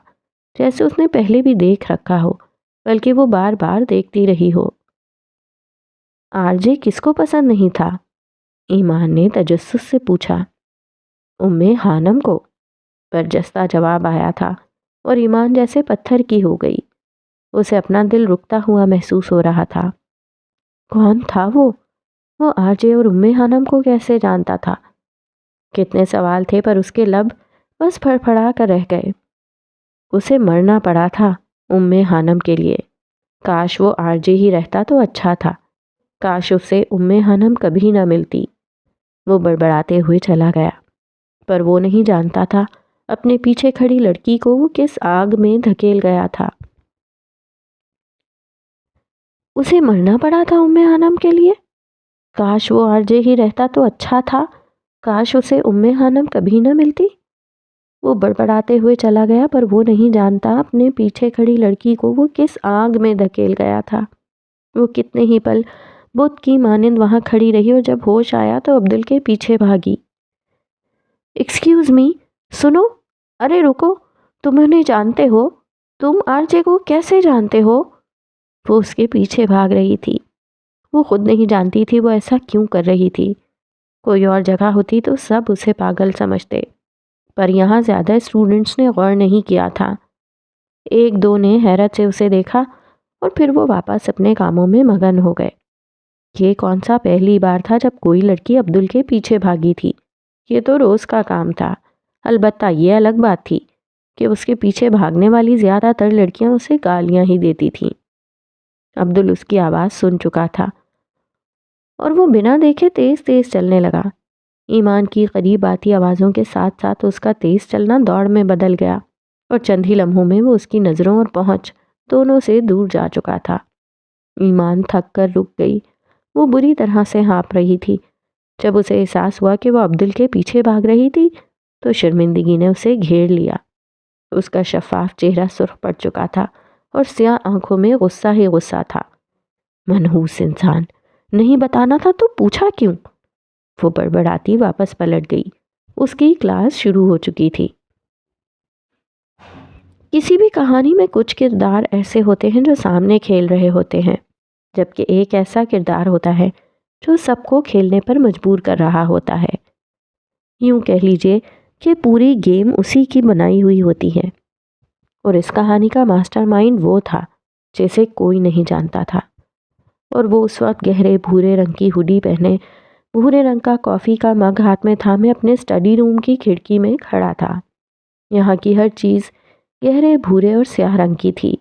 جیسے اس نے پہلے بھی دیکھ رکھا ہو، بلکہ وہ بار بار دیکھتی رہی ہو۔ RJ کس کو پسند نہیں تھا؟ ایمان نے تجسس سے پوچھا۔ خانم کو، برجستہ جواب آیا تھا، اور ایمان جیسے پتھر کی ہو گئی۔ اسے اپنا دل رکتا ہوا محسوس ہو رہا تھا۔ کون تھا وہ RJ اور خانم کو کیسے جانتا تھا؟ کتنے سوال تھے، پر اس کے لب بس پھڑپھڑا کر رہ گئے۔ اسے مرنا پڑا تھا خانم کے لیے۔ کاش وہ RJ ہی رہتا تو اچھا تھا، کاش اسے خانم کبھی نہ ملتی۔ وہ بڑبڑاتے ہوئے چلا گیا، پر وہ نہیں جانتا تھا اپنے پیچھے کھڑی لڑکی کو وہ کس آگ میں دھکیل گیا تھا۔ اسے مرنا پڑا تھا خانم کے لیے؟ کاش وہ RJ ہی رہتا تو اچھا تھا، کاش اسے خانم کبھی نہ ملتی۔ وہ بڑبڑاتے ہوئے چلا گیا، پر وہ نہیں جانتا اپنے پیچھے کھڑی لڑکی کو وہ کس آگ میں دھکیل گیا تھا۔ وہ کتنے ہی پل بت کی مانند وہاں کھڑی رہی، اور جب ہوش آیا تو عبدل کے پیچھے بھاگی۔ ایکسکیوز می، سنو، ارے رکو، تم انہیں جانتے ہو؟ تم RJ کو کیسے جانتے ہو؟ وہ اس کے پیچھے بھاگ رہی تھی۔ وہ خود نہیں جانتی تھی وہ ایسا کیوں کر رہی تھی۔ کوئی اور جگہ ہوتی تو سب اسے پاگل سمجھتے، پر یہاں زیادہ اسٹوڈنٹس نے غور نہیں کیا تھا۔ ایک دو نے حیرت سے اسے دیکھا، اور پھر وہ واپس اپنے کاموں میں مگن ہو گئے۔ یہ کون سا پہلی بار تھا جب کوئی لڑکی عبدل کے پیچھے بھاگی تھی؟ یہ تو روز کا کام تھا۔ البتہ یہ الگ بات تھی کہ اس کے پیچھے بھاگنے والی زیادہ تر لڑکیاں اسے گالیاں ہی دیتی تھیں۔ عبدل اس کی آواز سن چکا تھا، اور وہ بنا دیکھے تیز تیز چلنے لگا۔ ایمان کی قریب آتی آوازوں کے ساتھ ساتھ اس کا تیز چلنا دوڑ میں بدل گیا، اور چند ہی لمحوں میں وہ اس کی نظروں اور پہنچ دونوں سے دور جا چکا تھا۔ ایمان تھک کر رک گئی۔ وہ بری طرح سے ہانپ رہی تھی۔ جب اسے احساس ہوا کہ وہ عبدل کے پیچھے بھاگ رہی تھی تو شرمندگی نے اسے گھیر لیا۔ اس کا شفاف چہرہ سرخ پڑ چکا تھا، اور سیاہ آنکھوں میں غصہ ہی غصہ تھا۔ منحوس انسان، نہیں بتانا تھا تو پوچھا کیوں؟ وہ بڑبڑاتی واپس پلٹ گئی۔ اس کی کلاس شروع ہو چکی تھی۔ کسی بھی کہانی میں کچھ کردار ایسے ہوتے ہیں جو سامنے کھیل رہے ہوتے ہیں، جبکہ ایک ایسا کردار ہوتا ہے جو سب کو کھیلنے پر مجبور کر رہا ہوتا ہے۔ یوں کہہ لیجئے کہ پوری گیم اسی کی بنائی ہوئی ہوتی ہے، اور اس کہانی کا ماسٹر مائنڈ وہ تھا جیسے کوئی نہیں جانتا تھا۔ اور وہ اس وقت گہرے بھورے رنگ کی ہوڈی پہنے، بھورے رنگ کا کافی کا مگ ہاتھ میں تھامے اپنے اسٹڈی روم کی کھڑکی میں کھڑا تھا۔ یہاں کی ہر چیز گہرے بھورے اور سیاہ رنگ کی تھی،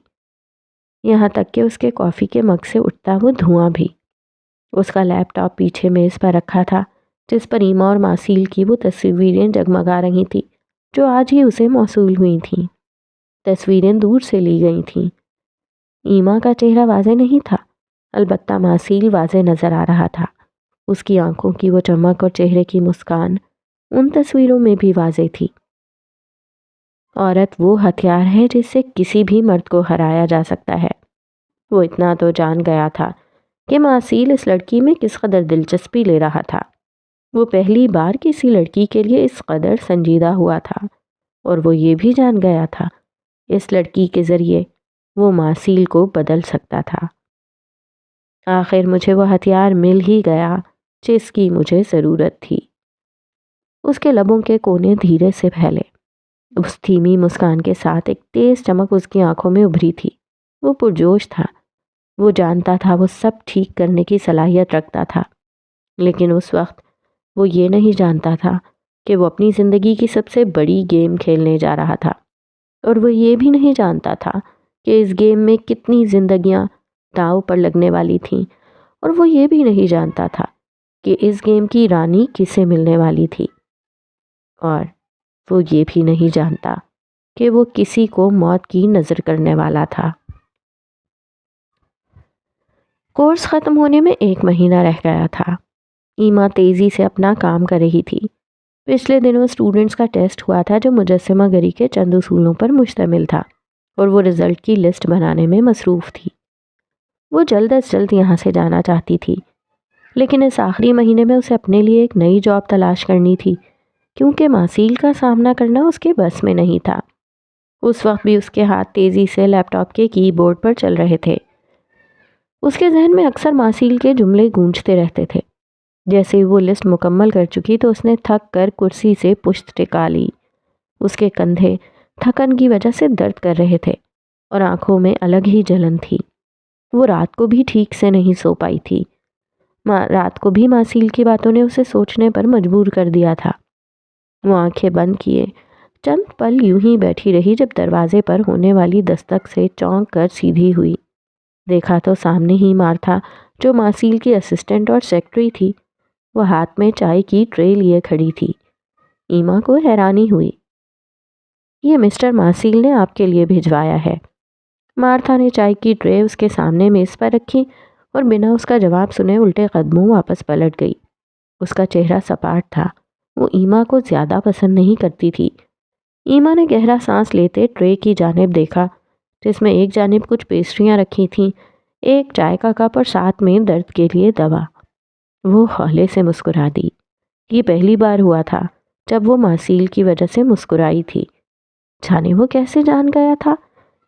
یہاں تک کہ اس کے کافی کے مگ سے اٹھتا وہ دھواں بھی۔ اس کا لیپ ٹاپ پیچھے میز پر رکھا تھا، جس پر ایما اور ماسیل کی وہ تصویریں جگمگا رہی تھیں جو آج ہی اسے موصول ہوئی تھیں۔ تصویریں دور سے لی گئی تھیں۔ ایما کا چہرہ واضح نہیں تھا، البتہ ماسیل واضح نظر آ رہا تھا۔ اس کی آنکھوں کی وہ چمک اور چہرے کی مسکان ان تصویروں میں بھی واضح تھی۔ عورت وہ ہتھیار ہے جس سے کسی بھی مرد کو ہرایا جا سکتا ہے۔ وہ اتنا تو جان گیا تھا کہ ماسیل اس لڑکی میں کس قدر دلچسپی لے رہا تھا۔ وہ پہلی بار کسی لڑکی کے لیے اس قدر سنجیدہ ہوا تھا، اور وہ یہ بھی جان گیا تھا اس لڑکی کے ذریعے وہ ماسیل کو بدل سکتا تھا۔ آخر مجھے وہ ہتھیار مل ہی گیا جس کی مجھے ضرورت تھی۔ اس کے لبوں کے کونے دھیرے سے پھیلے۔ اس دھیمی مسکان کے ساتھ ایک تیز چمک اس کی آنکھوں میں ابھری تھی۔ وہ پرجوش تھا۔ وہ جانتا تھا وہ سب ٹھیک کرنے کی صلاحیت رکھتا تھا، لیکن اس وقت وہ یہ نہیں جانتا تھا کہ وہ اپنی زندگی کی سب سے بڑی گیم کھیلنے جا رہا تھا، اور وہ یہ بھی نہیں جانتا تھا کہ اس گیم میں کتنی زندگیاں داؤ پر لگنے والی تھیں، اور وہ یہ بھی نہیں جانتا تھا کہ اس گیم کی رانی کسے ملنے والی تھی، اور وہ یہ بھی نہیں جانتا کہ وہ کسی کو موت کی نظر کرنے والا تھا۔ کورس ختم ہونے میں 1 مہینہ رہ گیا تھا۔ ایما تیزی سے اپنا کام کر رہی تھی۔ پچھلے دنوں اسٹوڈنٹس کا ٹیسٹ ہوا تھا جو مجسمہ گری کے چند اصولوں پر مشتمل تھا، اور وہ رزلٹ کی لسٹ بنانے میں مصروف تھی۔ وہ جلد از جلد یہاں سے جانا چاہتی تھی، لیکن اس آخری مہینے میں اسے اپنے لیے ایک نئی جاب تلاش کرنی تھی، کیونکہ ماسیل کا سامنا کرنا اس کے بس میں نہیں تھا۔ اس وقت بھی اس کے ہاتھ تیزی سے لیپ ٹاپ کے کی بورڈ پر چل رہے تھے۔ اس کے ذہن میں اکثر ماسیل کے جملے گونجتے رہتے تھے۔ جیسے ہی وہ لسٹ مکمل کر چکی تو اس نے تھک کر کرسی سے پشت ٹکا لی۔ اس کے کندھے تھکن کی وجہ سے درد کر رہے تھے، اور آنکھوں میں الگ ہی جلن تھی۔ وہ رات کو بھی ٹھیک سے نہیں سو پائی تھی۔ رات کو بھی ماسیل کی باتوں نے اسے سوچنے پر مجبور کر دیا تھا۔ وہ آنکھیں بند کیے چند پل یوں ہی بیٹھی رہی، جب دروازے پر ہونے والی دستک سے چونک کر سیدھی ہوئی۔ دیکھا تو سامنے ہی مارتھا، جو ماسیل کی اسسٹنٹ اور سیکرٹری تھی، وہ ہاتھ میں چائے کی ٹرے لیے کھڑی تھی۔ ایما کو حیرانی ہوئی۔ یہ مسٹر ماسیل نے آپ کے لیے بھجوایا ہے۔ مارتھا نے چائے کی ٹرے اس کے سامنے میز پر رکھی اور بنا اس کا جواب سنے الٹے قدموں واپس پلٹ گئی۔ اس کا چہرہ سپاٹ تھا۔ وہ ایما کو زیادہ پسند نہیں کرتی تھی۔ ایما نے گہرا سانس لیتے ٹرے کی جانب دیکھا، جس میں ایک جانب کچھ پیسٹریاں رکھی تھیں، ایک چائے کا کپ اور ساتھ میں درد کے لیے دوا۔ وہ ہولے سے مسکرا دی۔ یہ پہلی بار ہوا تھا جب وہ ماسیل کی وجہ سے مسکرائی تھی۔ جانے وہ کیسے جان گیا تھا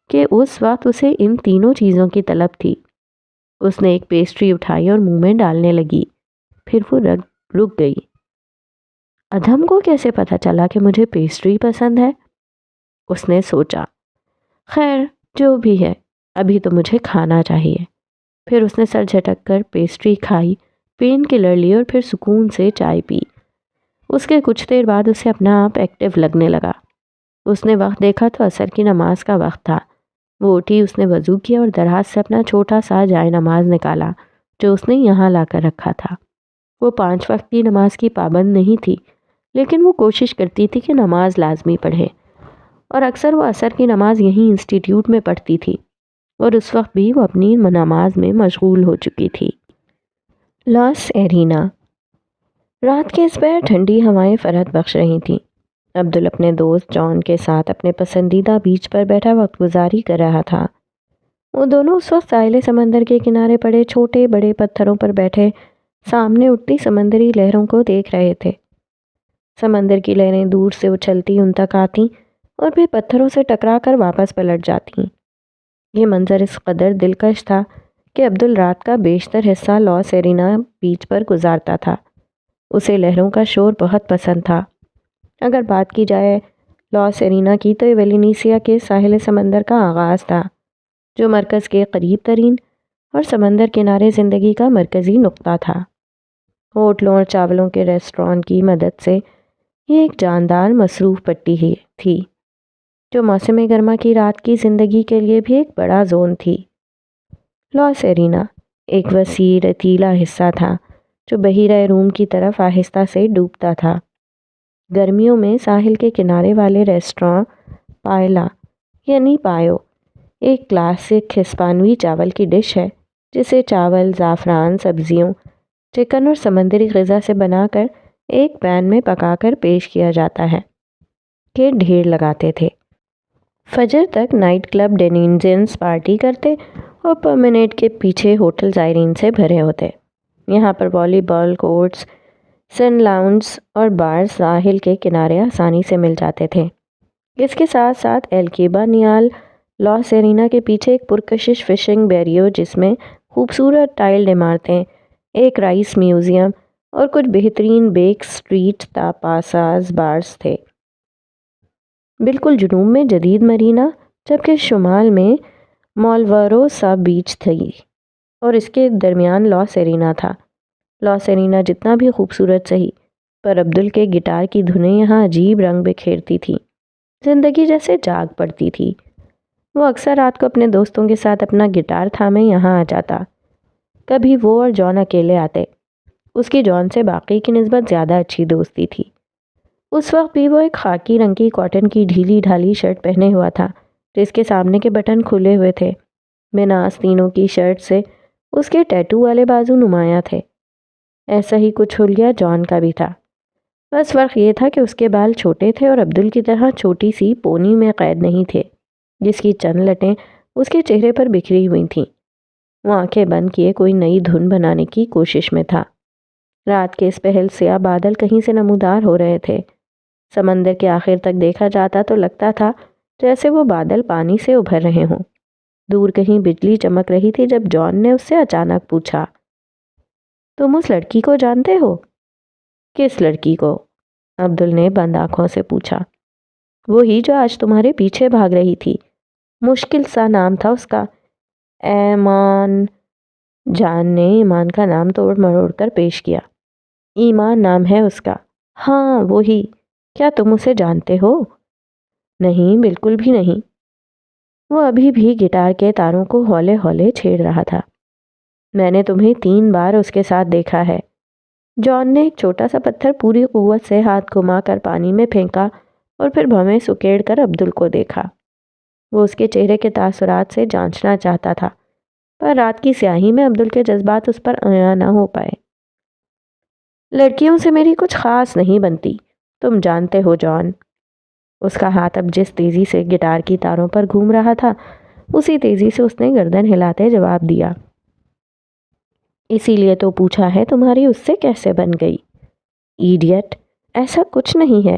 کہ اس وقت اسے ان تینوں چیزوں کی طلب تھی۔ اس نے ایک پیسٹری اٹھائی اور منہ میں ڈالنے لگی، پھر وہ رک گئی۔ ادھم کو کیسے پتہ چلا کہ مجھے پیسٹری پسند ہے؟ اس نے سوچا۔ خیر جو بھی ہے، ابھی تو مجھے کھانا چاہیے۔ پھر اس نے سر جھٹک کر پیسٹری کھائی، پین کلر لی اور پھر سکون سے چائے پی۔ اس کے کچھ دیر بعد اسے اپنا آپ ایکٹیو لگنے لگا۔ اس نے وقت دیکھا تو عصر کی نماز کا وقت تھا۔ وہ اٹھی، اس نے وضو کیا اور دراز سے اپنا چھوٹا سا جائے نماز نکالا جو اس نے یہاں لا کر رکھا تھا۔ وہ 5 وقت کی نماز کی پابند نہیں تھی، لیکن وہ کوشش کرتی تھی کہ نماز لازمی پڑھے، اور اکثر وہ عصر کی نماز یہیں انسٹیٹیوٹ میں پڑھتی تھی، اور اس وقت بھی وہ اپنی نماز میں مشغول ہو چکی تھی۔ لاس ایرینا۔ رات کے اس پیر ٹھنڈی ہوائیں فرحت بخش رہی تھیں۔ عبدل اپنے دوست جان کے ساتھ اپنے پسندیدہ بیچ پر بیٹھا وقت گزاری کر رہا تھا۔ وہ دونوں اس وقت ساحل سمندر کے کنارے پڑے چھوٹے بڑے پتھروں پر بیٹھے سامنے اٹھتی سمندری لہروں کو دیکھ رہے تھے۔ سمندر کی لہریں دور سے اچھلتی ان تک آتی اور پھر پتھروں سے ٹکرا کر واپس پلٹ جاتی۔ یہ منظر اس قدر دلکش تھا کہ عبدل رات کا بیشتر حصہ لاس ایرینا بیچ پر گزارتا تھا۔ اسے لہروں کا شور بہت پسند تھا۔ اگر بات کی جائے لاس ایرینا کی تو یہ ویلینیسیا کے ساحل سمندر کا آغاز تھا، جو مرکز کے قریب ترین اور سمندر کنارے زندگی کا مرکزی نقطہ تھا۔ ہوٹلوں اور چاولوں کے ریسٹورانٹ کی مدد سے یہ ایک جاندار مصروف پٹی ہی تھی، جو موسم گرما کی رات کی زندگی کے لیے بھی ایک بڑا زون تھی۔ لاس ایرینا ایک وسیع ریتیلا حصہ تھا جو بحیرہ روم کی طرف آہستہ سے ڈوبتا تھا۔ گرمیوں میں ساحل کے کنارے والے ریسٹوراں پائلا یعنی پایو ایک کلاسک ہسپانوی چاول کی ڈش ہے، جسے چاول، زعفران، سبزیوں، چکن اور سمندری غذا سے بنا کر ایک پین میں پکا کر پیش کیا جاتا ہے کہ ڈھیر لگاتے تھے۔ فجر تک نائٹ کلب ڈینینجنز پارٹی کرتے اور پرمینیٹ کے پیچھے ہوٹل زائرین سے بھرے ہوتے۔ یہاں پر والی بال کورٹس، سن لاؤنجز اور بار ساحل کے کنارے آسانی سے مل جاتے تھے۔ اس کے ساتھ ساتھ ایلکیبا نیال لاس ایرینا کے پیچھے ایک پرکشش فشنگ بیریو، جس میں خوبصورت ٹائلڈ عمارتیں، ایک رائس میوزیم اور کچھ بہترین بیک سٹریٹ تاپاساز بارز تھے۔ بالکل جنوب میں جدید مرینا، جبکہ شمال میں مالوارو سا بیچ تھی، اور اس کے درمیان لاس ایرینا تھا۔ لاس ایرینا جتنا بھی خوبصورت سہی، پر عبدل کے گٹار کی دھنیں یہاں عجیب رنگ بکھیرتی تھی، زندگی جیسے جاگ پڑتی تھی۔ وہ اکثر رات کو اپنے دوستوں کے ساتھ اپنا گٹار تھامے یہاں آ جاتا۔ کبھی وہ اور جان اکیلے آتے۔ اس کی جان سے باقی کی نسبت زیادہ اچھی دوستی تھی۔ اس وقت بھی وہ ایک خاکی رنگ کی کاٹن کی ڈھیلی ڈھالی شرٹ پہنے ہوا تھا، جس کے سامنے کے بٹن کھلے ہوئے تھے۔ بنا آستینوں کی شرٹ سے اس کے ٹیٹو والے بازو نمایاں تھے۔ ایسا ہی کچھ حلیہ جان کا بھی تھا، بس فرق یہ تھا کہ اس کے بال چھوٹے تھے اور عبدل کی طرح چھوٹی سی پونی میں قید نہیں تھے، جس کی چند لٹیں اس کے چہرے پر بکھری ہوئی تھیں۔ وہ آنکھیں بند کیے کوئی نئی دھن بنانے کی کوشش میں تھا۔ رات کے اس پہل سیاہ بادل کہیں سے نمودار ہو رہے تھے۔ سمندر کے آخر تک دیکھا جاتا تو لگتا تھا جیسے وہ بادل پانی سے ابھر رہے ہوں۔ دور کہیں بجلی چمک رہی تھی جب جان نے اس سے اچانک پوچھا، تم اس لڑکی کو جانتے ہو؟ کس لڑکی کو؟ عبدل نے بند آنکھوں سے پوچھا۔ وہی جو آج تمہارے پیچھے بھاگ رہی تھی، مشکل سا نام تھا اس کا۔ ایمان۔ جان نے ایمان کا نام توڑ مروڑ کر پیش کیا۔ ایمان نام ہے اس کا۔ ہاں وہی۔ کیا تم اسے جانتے ہو؟ نہیں، بالکل بھی نہیں۔ وہ ابھی بھی گٹار کے تاروں کو ہولے ہولے چھیڑ رہا تھا۔ میں نے تمہیں 3 بار اس کے ساتھ دیکھا ہے۔ جان نے ایک چھوٹا سا پتھر پوری قوت سے ہاتھ گھما کر پانی میں پھینکا اور پھر بھویں سکیڑ کر عبدل کو دیکھا۔ وہ اس کے چہرے کے تاثرات سے جانچنا چاہتا تھا، پر رات کی سیاہی میں عبدل کے جذبات اس پر عیاں نہ ہو پائے۔ لڑکیوں سے میری کچھ خاص نہیں بنتی، تم جانتے ہو جان۔ اس کا ہاتھ اب جس تیزی سے گٹار کی تاروں پر گھوم رہا تھا، اسی تیزی سے اس نے گردن ہلاتے جواب دیا۔ اسی لیے تو پوچھا ہے تمہاری اس سے کیسے بن گئی؟ ایڈیٹ، ایسا کچھ نہیں ہے،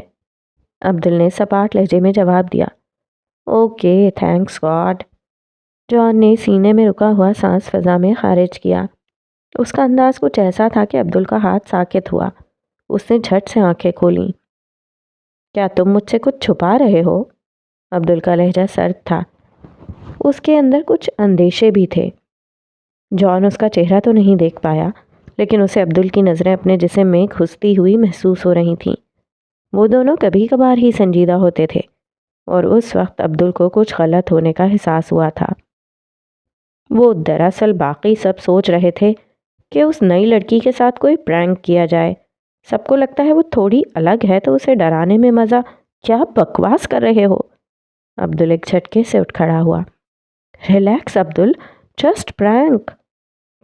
عبدل نے سپاٹ لہجے میں جواب دیا۔ Okay, thanks God. جان نے سینے میں رکا ہوا سانس فضا میں خارج کیا۔ اس کا انداز کچھ ایسا تھا کہ عبدل کا ہاتھ ساکت ہوا۔ اس نے جھٹ سے آنکھیں کھولیں۔ کیا تم مجھ سے کچھ چھپا رہے ہو؟ عبدل کا لہجہ سرد تھا، اس کے اندر کچھ اندیشے بھی تھے۔ جان اس کا چہرہ تو نہیں دیکھ پایا، لیکن اسے عبدل کی نظریں اپنے جسم میں گھستی ہوئی محسوس ہو رہی تھیں۔ وہ دونوں کبھی کبھار ہی سنجیدہ ہوتے تھے، اور اس وقت عبدل کو کچھ غلط ہونے کا احساس ہوا تھا۔ وہ دراصل باقی سب سوچ رہے تھے کہ اس نئی لڑکی کے ساتھ کوئی پرینک کیا جائے۔ سب کو لگتا ہے وہ تھوڑی الگ ہے تو اسے ڈرانے میں مزہ۔ کیا بکواس کر رہے ہو؟ عبدل ایک جھٹکے سے اٹھ کھڑا ہوا۔ Relax Abdul, just prank.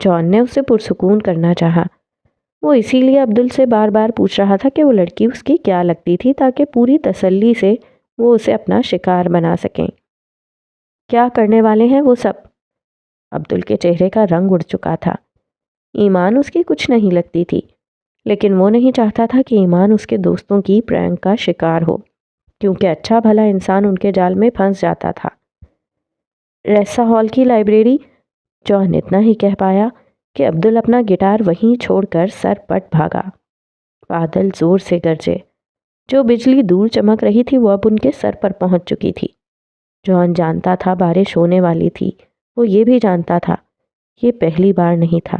John نے اسے پرسکون کرنا چاہا۔ وہ اسی لیے عبدل سے بار بار پوچھ رہا تھا کہ وہ لڑکی اس کی کیا لگتی تھی، تاکہ پوری تسلی سے وہ اسے اپنا شکار بنا سکیں۔ کیا کرنے والے ہیں وہ سب؟ عبدل کے چہرے کا رنگ اڑ چکا تھا۔ ایمان اس کی کچھ نہیں لگتی تھی، لیکن وہ نہیں چاہتا تھا کہ ایمان اس کے دوستوں کی پرینک کا شکار ہو، کیونکہ اچھا بھلا انسان ان کے جال میں پھنس جاتا تھا۔ ریسا ہال کی لائبریری، جان اتنا ہی کہہ پایا کہ عبدل اپنا گٹار وہیں چھوڑ کر سر پٹ بھاگا۔ بادل زور سے گرجے۔ جو بجلی دور چمک رہی تھی وہ اب ان کے سر پر پہنچ چکی تھی۔ جان جانتا تھا بارش ہونے والی تھی، وہ یہ بھی جانتا تھا یہ پہلی بار نہیں تھا،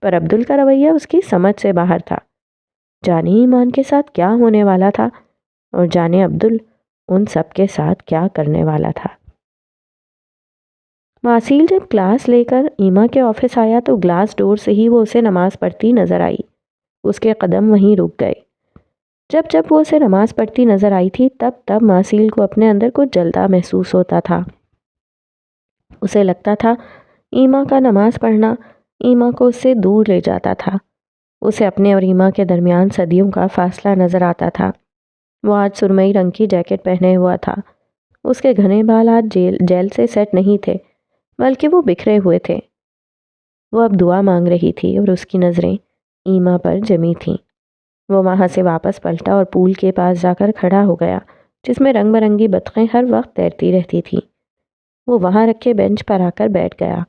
پر عبدل کا رویہ اس کی سمجھ سے باہر تھا۔ جانے ایمان کے ساتھ کیا ہونے والا تھا، اور جانے عبدل ان سب کے ساتھ کیا کرنے والا تھا۔ ماسیل جب کلاس لے کر ایما کے آفس آیا تو گلاس ڈور سے ہی وہ اسے نماز پڑھتی نظر آئی۔ اس کے قدم وہیں رک گئے۔ جب وہ اسے نماز پڑھتی نظر آئی تھی تب ماسیل کو اپنے اندر کچھ جلتا محسوس ہوتا تھا۔ اسے لگتا تھا ایما کا نماز پڑھنا ایما کو اس سے دور لے جاتا تھا۔ اسے اپنے اور ایما کے درمیان صدیوں کا فاصلہ نظر آتا تھا۔ وہ آج سرمئی رنگ کی جیکٹ پہنے ہوا تھا۔ اس کے گھنے بال آج جیل سے سیٹ نہیں تھے، بلکہ وہ بکھرے ہوئے تھے۔ وہ اب دعا مانگ رہی تھی اور اس کی نظریں ایما پر جمی تھیں۔ وہ وہاں سے واپس پلٹا اور پول کے پاس جا کر کھڑا ہو گیا، جس میں رنگ برنگی بطخیں ہر وقت تیرتی رہتی تھیں۔ وہ وہاں رکھے بینچ پر آ کر بیٹھ گیا۔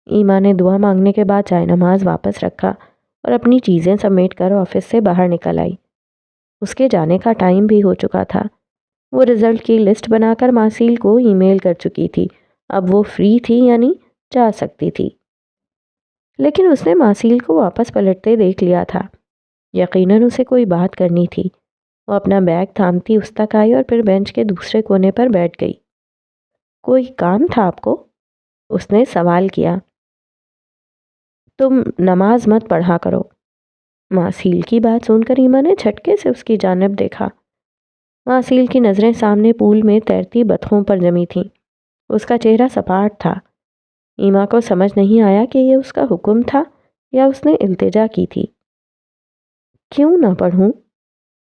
ایما نے دعا مانگنے کے بعد جائے نماز واپس رکھا اور اپنی چیزیں سمیٹ کر آفس سے باہر نکل آئی۔ اس کے جانے کا ٹائم بھی ہو چکا تھا۔ وہ رزلٹ کی لسٹ بنا کر ماسیل کو ای میل کر چکی تھی۔ اب وہ فری تھی، یعنی جا سکتی تھی۔ لیکن اس نے ماسیل کو واپس پلٹتے دیکھ لیا تھا۔ یقیناً اسے کوئی بات کرنی تھی۔ وہ اپنا بیگ تھامتی اس تک آئی اور پھر بینچ کے دوسرے کونے پر بیٹھ گئی۔ کوئی کام تھا آپ کو؟ اس نے سوال کیا۔ تم نماز مت پڑھا کرو۔ ماسیل کی بات سن کر ایما نے جھٹکے سے اس کی جانب دیکھا۔ ماسیل کی نظریں سامنے پول میں تیرتی بطخوں پر جمی تھیں۔ اس کا چہرہ سپاٹ تھا۔ ایما کو سمجھ نہیں آیا کہ یہ اس کا حکم تھا یا اس نے التجا کی تھی۔ کیوں نہ پڑھوں؟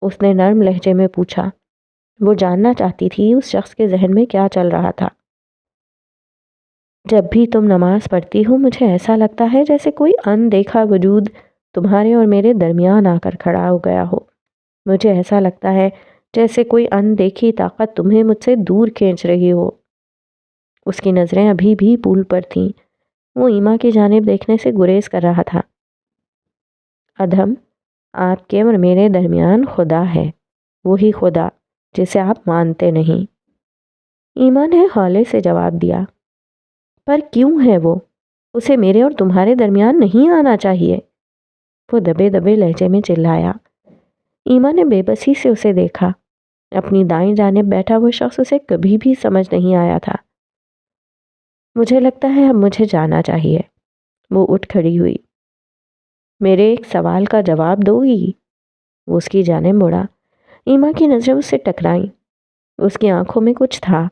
اس نے نرم لہجے میں پوچھا۔ وہ جاننا چاہتی تھی اس شخص کے ذہن میں کیا چل رہا تھا۔ جب بھی تم نماز پڑھتی ہو مجھے ایسا لگتا ہے جیسے کوئی اندیکھا وجود تمہارے اور میرے درمیان آ کر کھڑا ہو گیا ہو۔ مجھے ایسا لگتا ہے جیسے کوئی اندیکھی طاقت تمہیں مجھ سے دور کھینچ رہی ہو۔ اس کی نظریں ابھی بھی پول پر تھیں۔ وہ ایما کی جانب دیکھنے سے گریز کر رہا تھا۔ ادھم، آپ کے اور میرے درمیان خدا ہے، وہی خدا جسے آپ مانتے نہیں۔ ایما نے ہولے سے جواب دیا۔ پر کیوں ہے وہ؟ اسے میرے اور تمہارے درمیان نہیں آنا چاہیے۔ وہ دبے دبے لہجے میں چلایا۔ ایما نے بے بسی سے اسے دیکھا۔ اپنی دائیں جانب بیٹھا وہ شخص اسے کبھی بھی سمجھ نہیں آیا تھا۔ مجھے لگتا ہے اب مجھے جانا چاہیے۔ وہ اٹھ کھڑی ہوئی۔ میرے ایک سوال کا جواب دو گی؟ وہ اس کی جانب مڑا۔ ایما کی نظریں اس سے ٹکرائیں۔ اس کی آنکھوں میں کچھ تھا،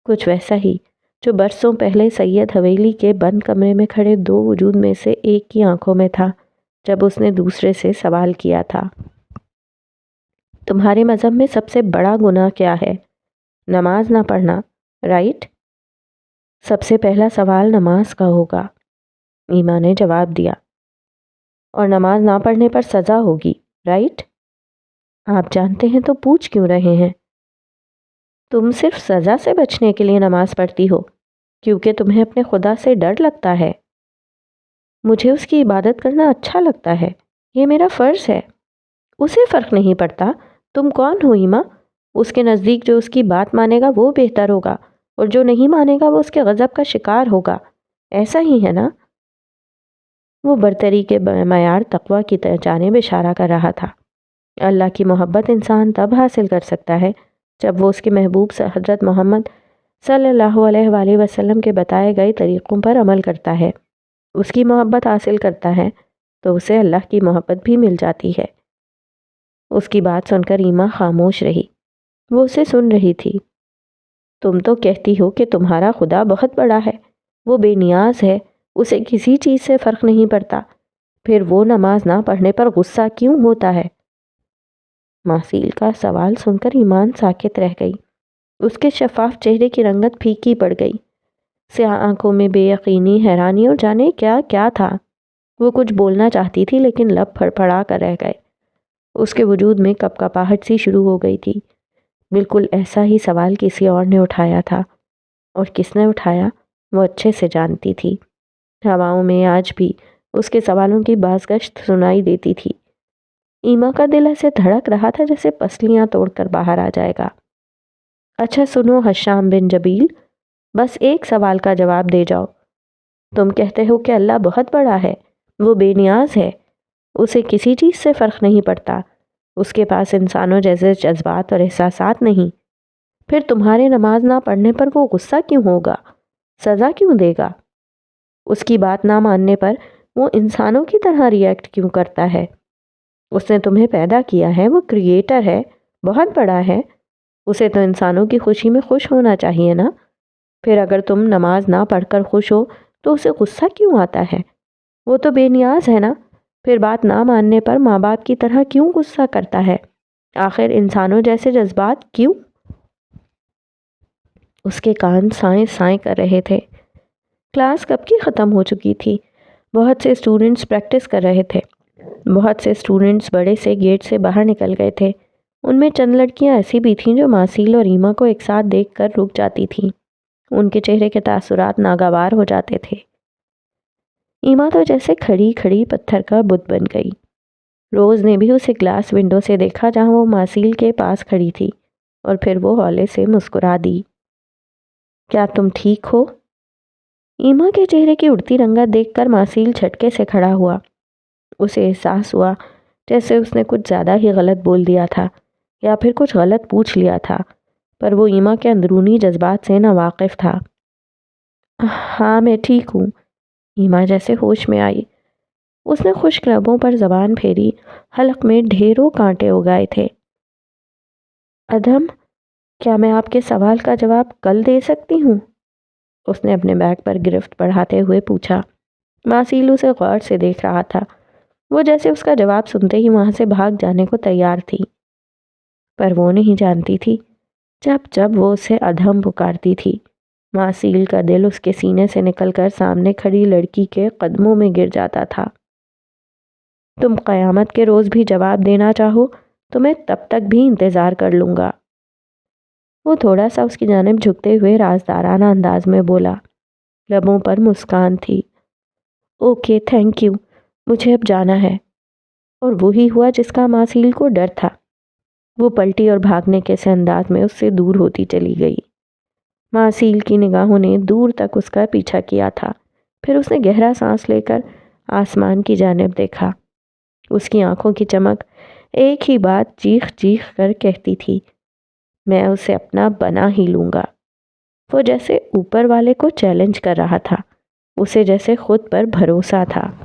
کچھ ویسا ہی جو برسوں پہلے سید حویلی کے بند کمرے میں کھڑے دو وجود میں سے ایک کی آنکھوں میں تھا جب اس نے دوسرے سے سوال کیا تھا۔ تمہارے مذہب میں سب سے بڑا گناہ کیا ہے؟ نماز نہ پڑھنا، رائٹ؟ سب سے پہلا سوال نماز کا ہوگا، ایما نے جواب دیا۔ اور نماز نہ پڑھنے پر سزا ہوگی، رائٹ؟ آپ جانتے ہیں تو پوچھ کیوں رہے ہیں؟ تم صرف سزا سے بچنے کے لیے نماز پڑھتی ہو کیونکہ تمہیں اپنے خدا سے ڈر لگتا ہے۔ مجھے اس کی عبادت کرنا اچھا لگتا ہے، یہ میرا فرض ہے۔ اسے فرق نہیں پڑتا تم کون ہو ایما۔ اس کے نزدیک جو اس کی بات مانے گا وہ بہتر ہوگا اور جو نہیں مانے گا وہ اس کے غضب کا شکار ہوگا، ایسا ہی ہے نا؟ وہ برتری کے معیار تقویٰ کی جانب اشارہ کر رہا تھا۔ اللہ کی محبت انسان تب حاصل کر سکتا ہے جب وہ اس کے محبوب حضرت محمد صلی اللہ علیہ وآلہ وسلم کے بتائے گئے طریقوں پر عمل کرتا ہے۔ اس کی محبت حاصل کرتا ہے تو اسے اللہ کی محبت بھی مل جاتی ہے۔ اس کی بات سن کر ایما خاموش رہی۔ وہ اسے سن رہی تھی۔ تم تو کہتی ہو کہ تمہارا خدا بہت بڑا ہے، وہ بے نیاز ہے، اسے کسی چیز سے فرق نہیں پڑتا، پھر وہ نماز نہ پڑھنے پر غصہ کیوں ہوتا ہے؟ ماسیل کا سوال سن کر ایمان ساکت رہ گئی۔ اس کے شفاف چہرے کی رنگت پھیکی پڑ گئی۔ سیاہ آنکھوں میں بے یقینی، حیرانی اور جانے کیا کیا تھا۔ وہ کچھ بولنا چاہتی تھی لیکن لب پھڑپڑا کر رہ گئے۔ اس کے وجود میں کپکپاہٹ سی شروع ہو گئی تھی۔ بالکل ایسا ہی سوال کسی اور نے اٹھایا تھا، اور کس نے اٹھایا وہ اچھے سے جانتی تھی۔ ہواؤں میں آج بھی اس کے سوالوں کی بازگشت سنائی دیتی تھی۔ ایما کا دل ایسے دھڑک رہا تھا جیسے پسلیاں توڑ کر باہر آ جائے گا۔ اچھا سنو حشام بن جبیل، بس ایک سوال کا جواب دے جاؤ۔ تم کہتے ہو کہ اللہ بہت بڑا ہے، وہ بے نیاز ہے، اسے کسی چیز سے فرق نہیں پڑتا، اس کے پاس انسانوں جیسے جذبات اور احساسات نہیں، پھر تمہارے نماز نہ پڑھنے پر وہ غصہ کیوں ہوگا، سزا کیوں دے گا؟ اس کی بات نہ ماننے پر وہ انسانوں کی طرح ریئیکٹ کیوں کرتا ہے؟ اس نے تمہیں پیدا کیا ہے، وہ کریٹر ہے، بہت بڑا ہے، اسے تو انسانوں کی خوشی میں خوش ہونا چاہیے نا۔ پھر اگر تم نماز نہ پڑھ کر خوش ہو تو اسے غصہ کیوں آتا ہے؟ وہ تو بے نیاز ہے نا، پھر بات نہ ماننے پر ماں باپ کی طرح کیوں غصہ کرتا ہے؟ آخر انسانوں جیسے جذبات کیوں؟ اس کے کان سائیں سائیں کر رہے تھے۔ کلاس کب کی ختم ہو چکی تھی۔ بہت سے اسٹوڈنٹس پریکٹس کر رہے تھے۔ بہت سے اسٹوڈنٹس بڑے سے گیٹ سے باہر نکل گئے تھے۔ ان میں چند لڑکیاں ایسی بھی تھیں جو ماسیل اور ایما کو ایک ساتھ دیکھ کر رک جاتی تھیں۔ ان کے چہرے کے تاثرات ناگوار ہو جاتے تھے۔ ایما تو جیسے کھڑی کھڑی پتھر کا بت بن گئی۔ روز نے بھی اسے گلاس ونڈو سے دیکھا جہاں وہ ماسیل کے پاس کھڑی تھی، اور پھر وہ ہولے سے مسکرا دی۔ کیا تم ٹھیک ہو؟ ایما کے چہرے کی اڑتی رنگت دیکھ کر ماسیل جھٹکے سے کھڑا ہوا۔ اسے احساس ہوا جیسے اس نے کچھ زیادہ ہی غلط بول دیا تھا یا پھر کچھ غلط پوچھ لیا تھا، پر وہ ایما کے اندرونی جذبات سے ناواقف تھا۔ ہاں میں ٹھیک ہوں، ایما جیسے ہوش میں آئی۔ اس نے خشک لبوں پر زبان پھیری، حلق میں ڈھیروں کانٹے اگائے تھے۔ ادھم، کیا میں آپ کے سوال کا جواب کل دے سکتی ہوں؟ اس نے اپنے بیگ پر گرفت بڑھاتے ہوئے پوچھا۔ ماسیل اسے غور سے دیکھ رہا تھا، وہ جیسے اس کا جواب سنتے ہی وہاں سے بھاگ جانے کو تیار تھی، پر وہ نہیں جانتی تھی جب جب وہ اسے ادھم پکارتی تھی، ماسیل کا دل اس کے سینے سے نکل کر سامنے کھڑی لڑکی کے قدموں میں گر جاتا تھا۔ تم قیامت کے روز بھی جواب دینا چاہو تو میں تب تک بھی انتظار کر لوں گا۔ وہ تھوڑا سا اس کی جانب جھکتے ہوئے رازدارانہ انداز میں بولا، لبوں پر مسکان تھی۔ اوکے، تھینک یو، مجھے اب جانا ہے۔ اور وہی ہوا جس کا ماسیل کو ڈر تھا۔ وہ پلٹی اور بھاگنے کے سے انداز میں اس سے دور ہوتی چلی گئی۔ ماسیل کی نگاہوں نے دور تک اس کا پیچھا کیا تھا، پھر اس نے گہرا سانس لے کر آسمان کی جانب دیکھا۔ اس کی آنکھوں کی چمک ایک ہی بات چیخ چیخ کر کہتی تھی، میں اسے اپنا بنا ہی لوں گا۔ وہ جیسے اوپر والے کو چیلنج کر رہا تھا، اسے جیسے خود پر بھروسہ تھا۔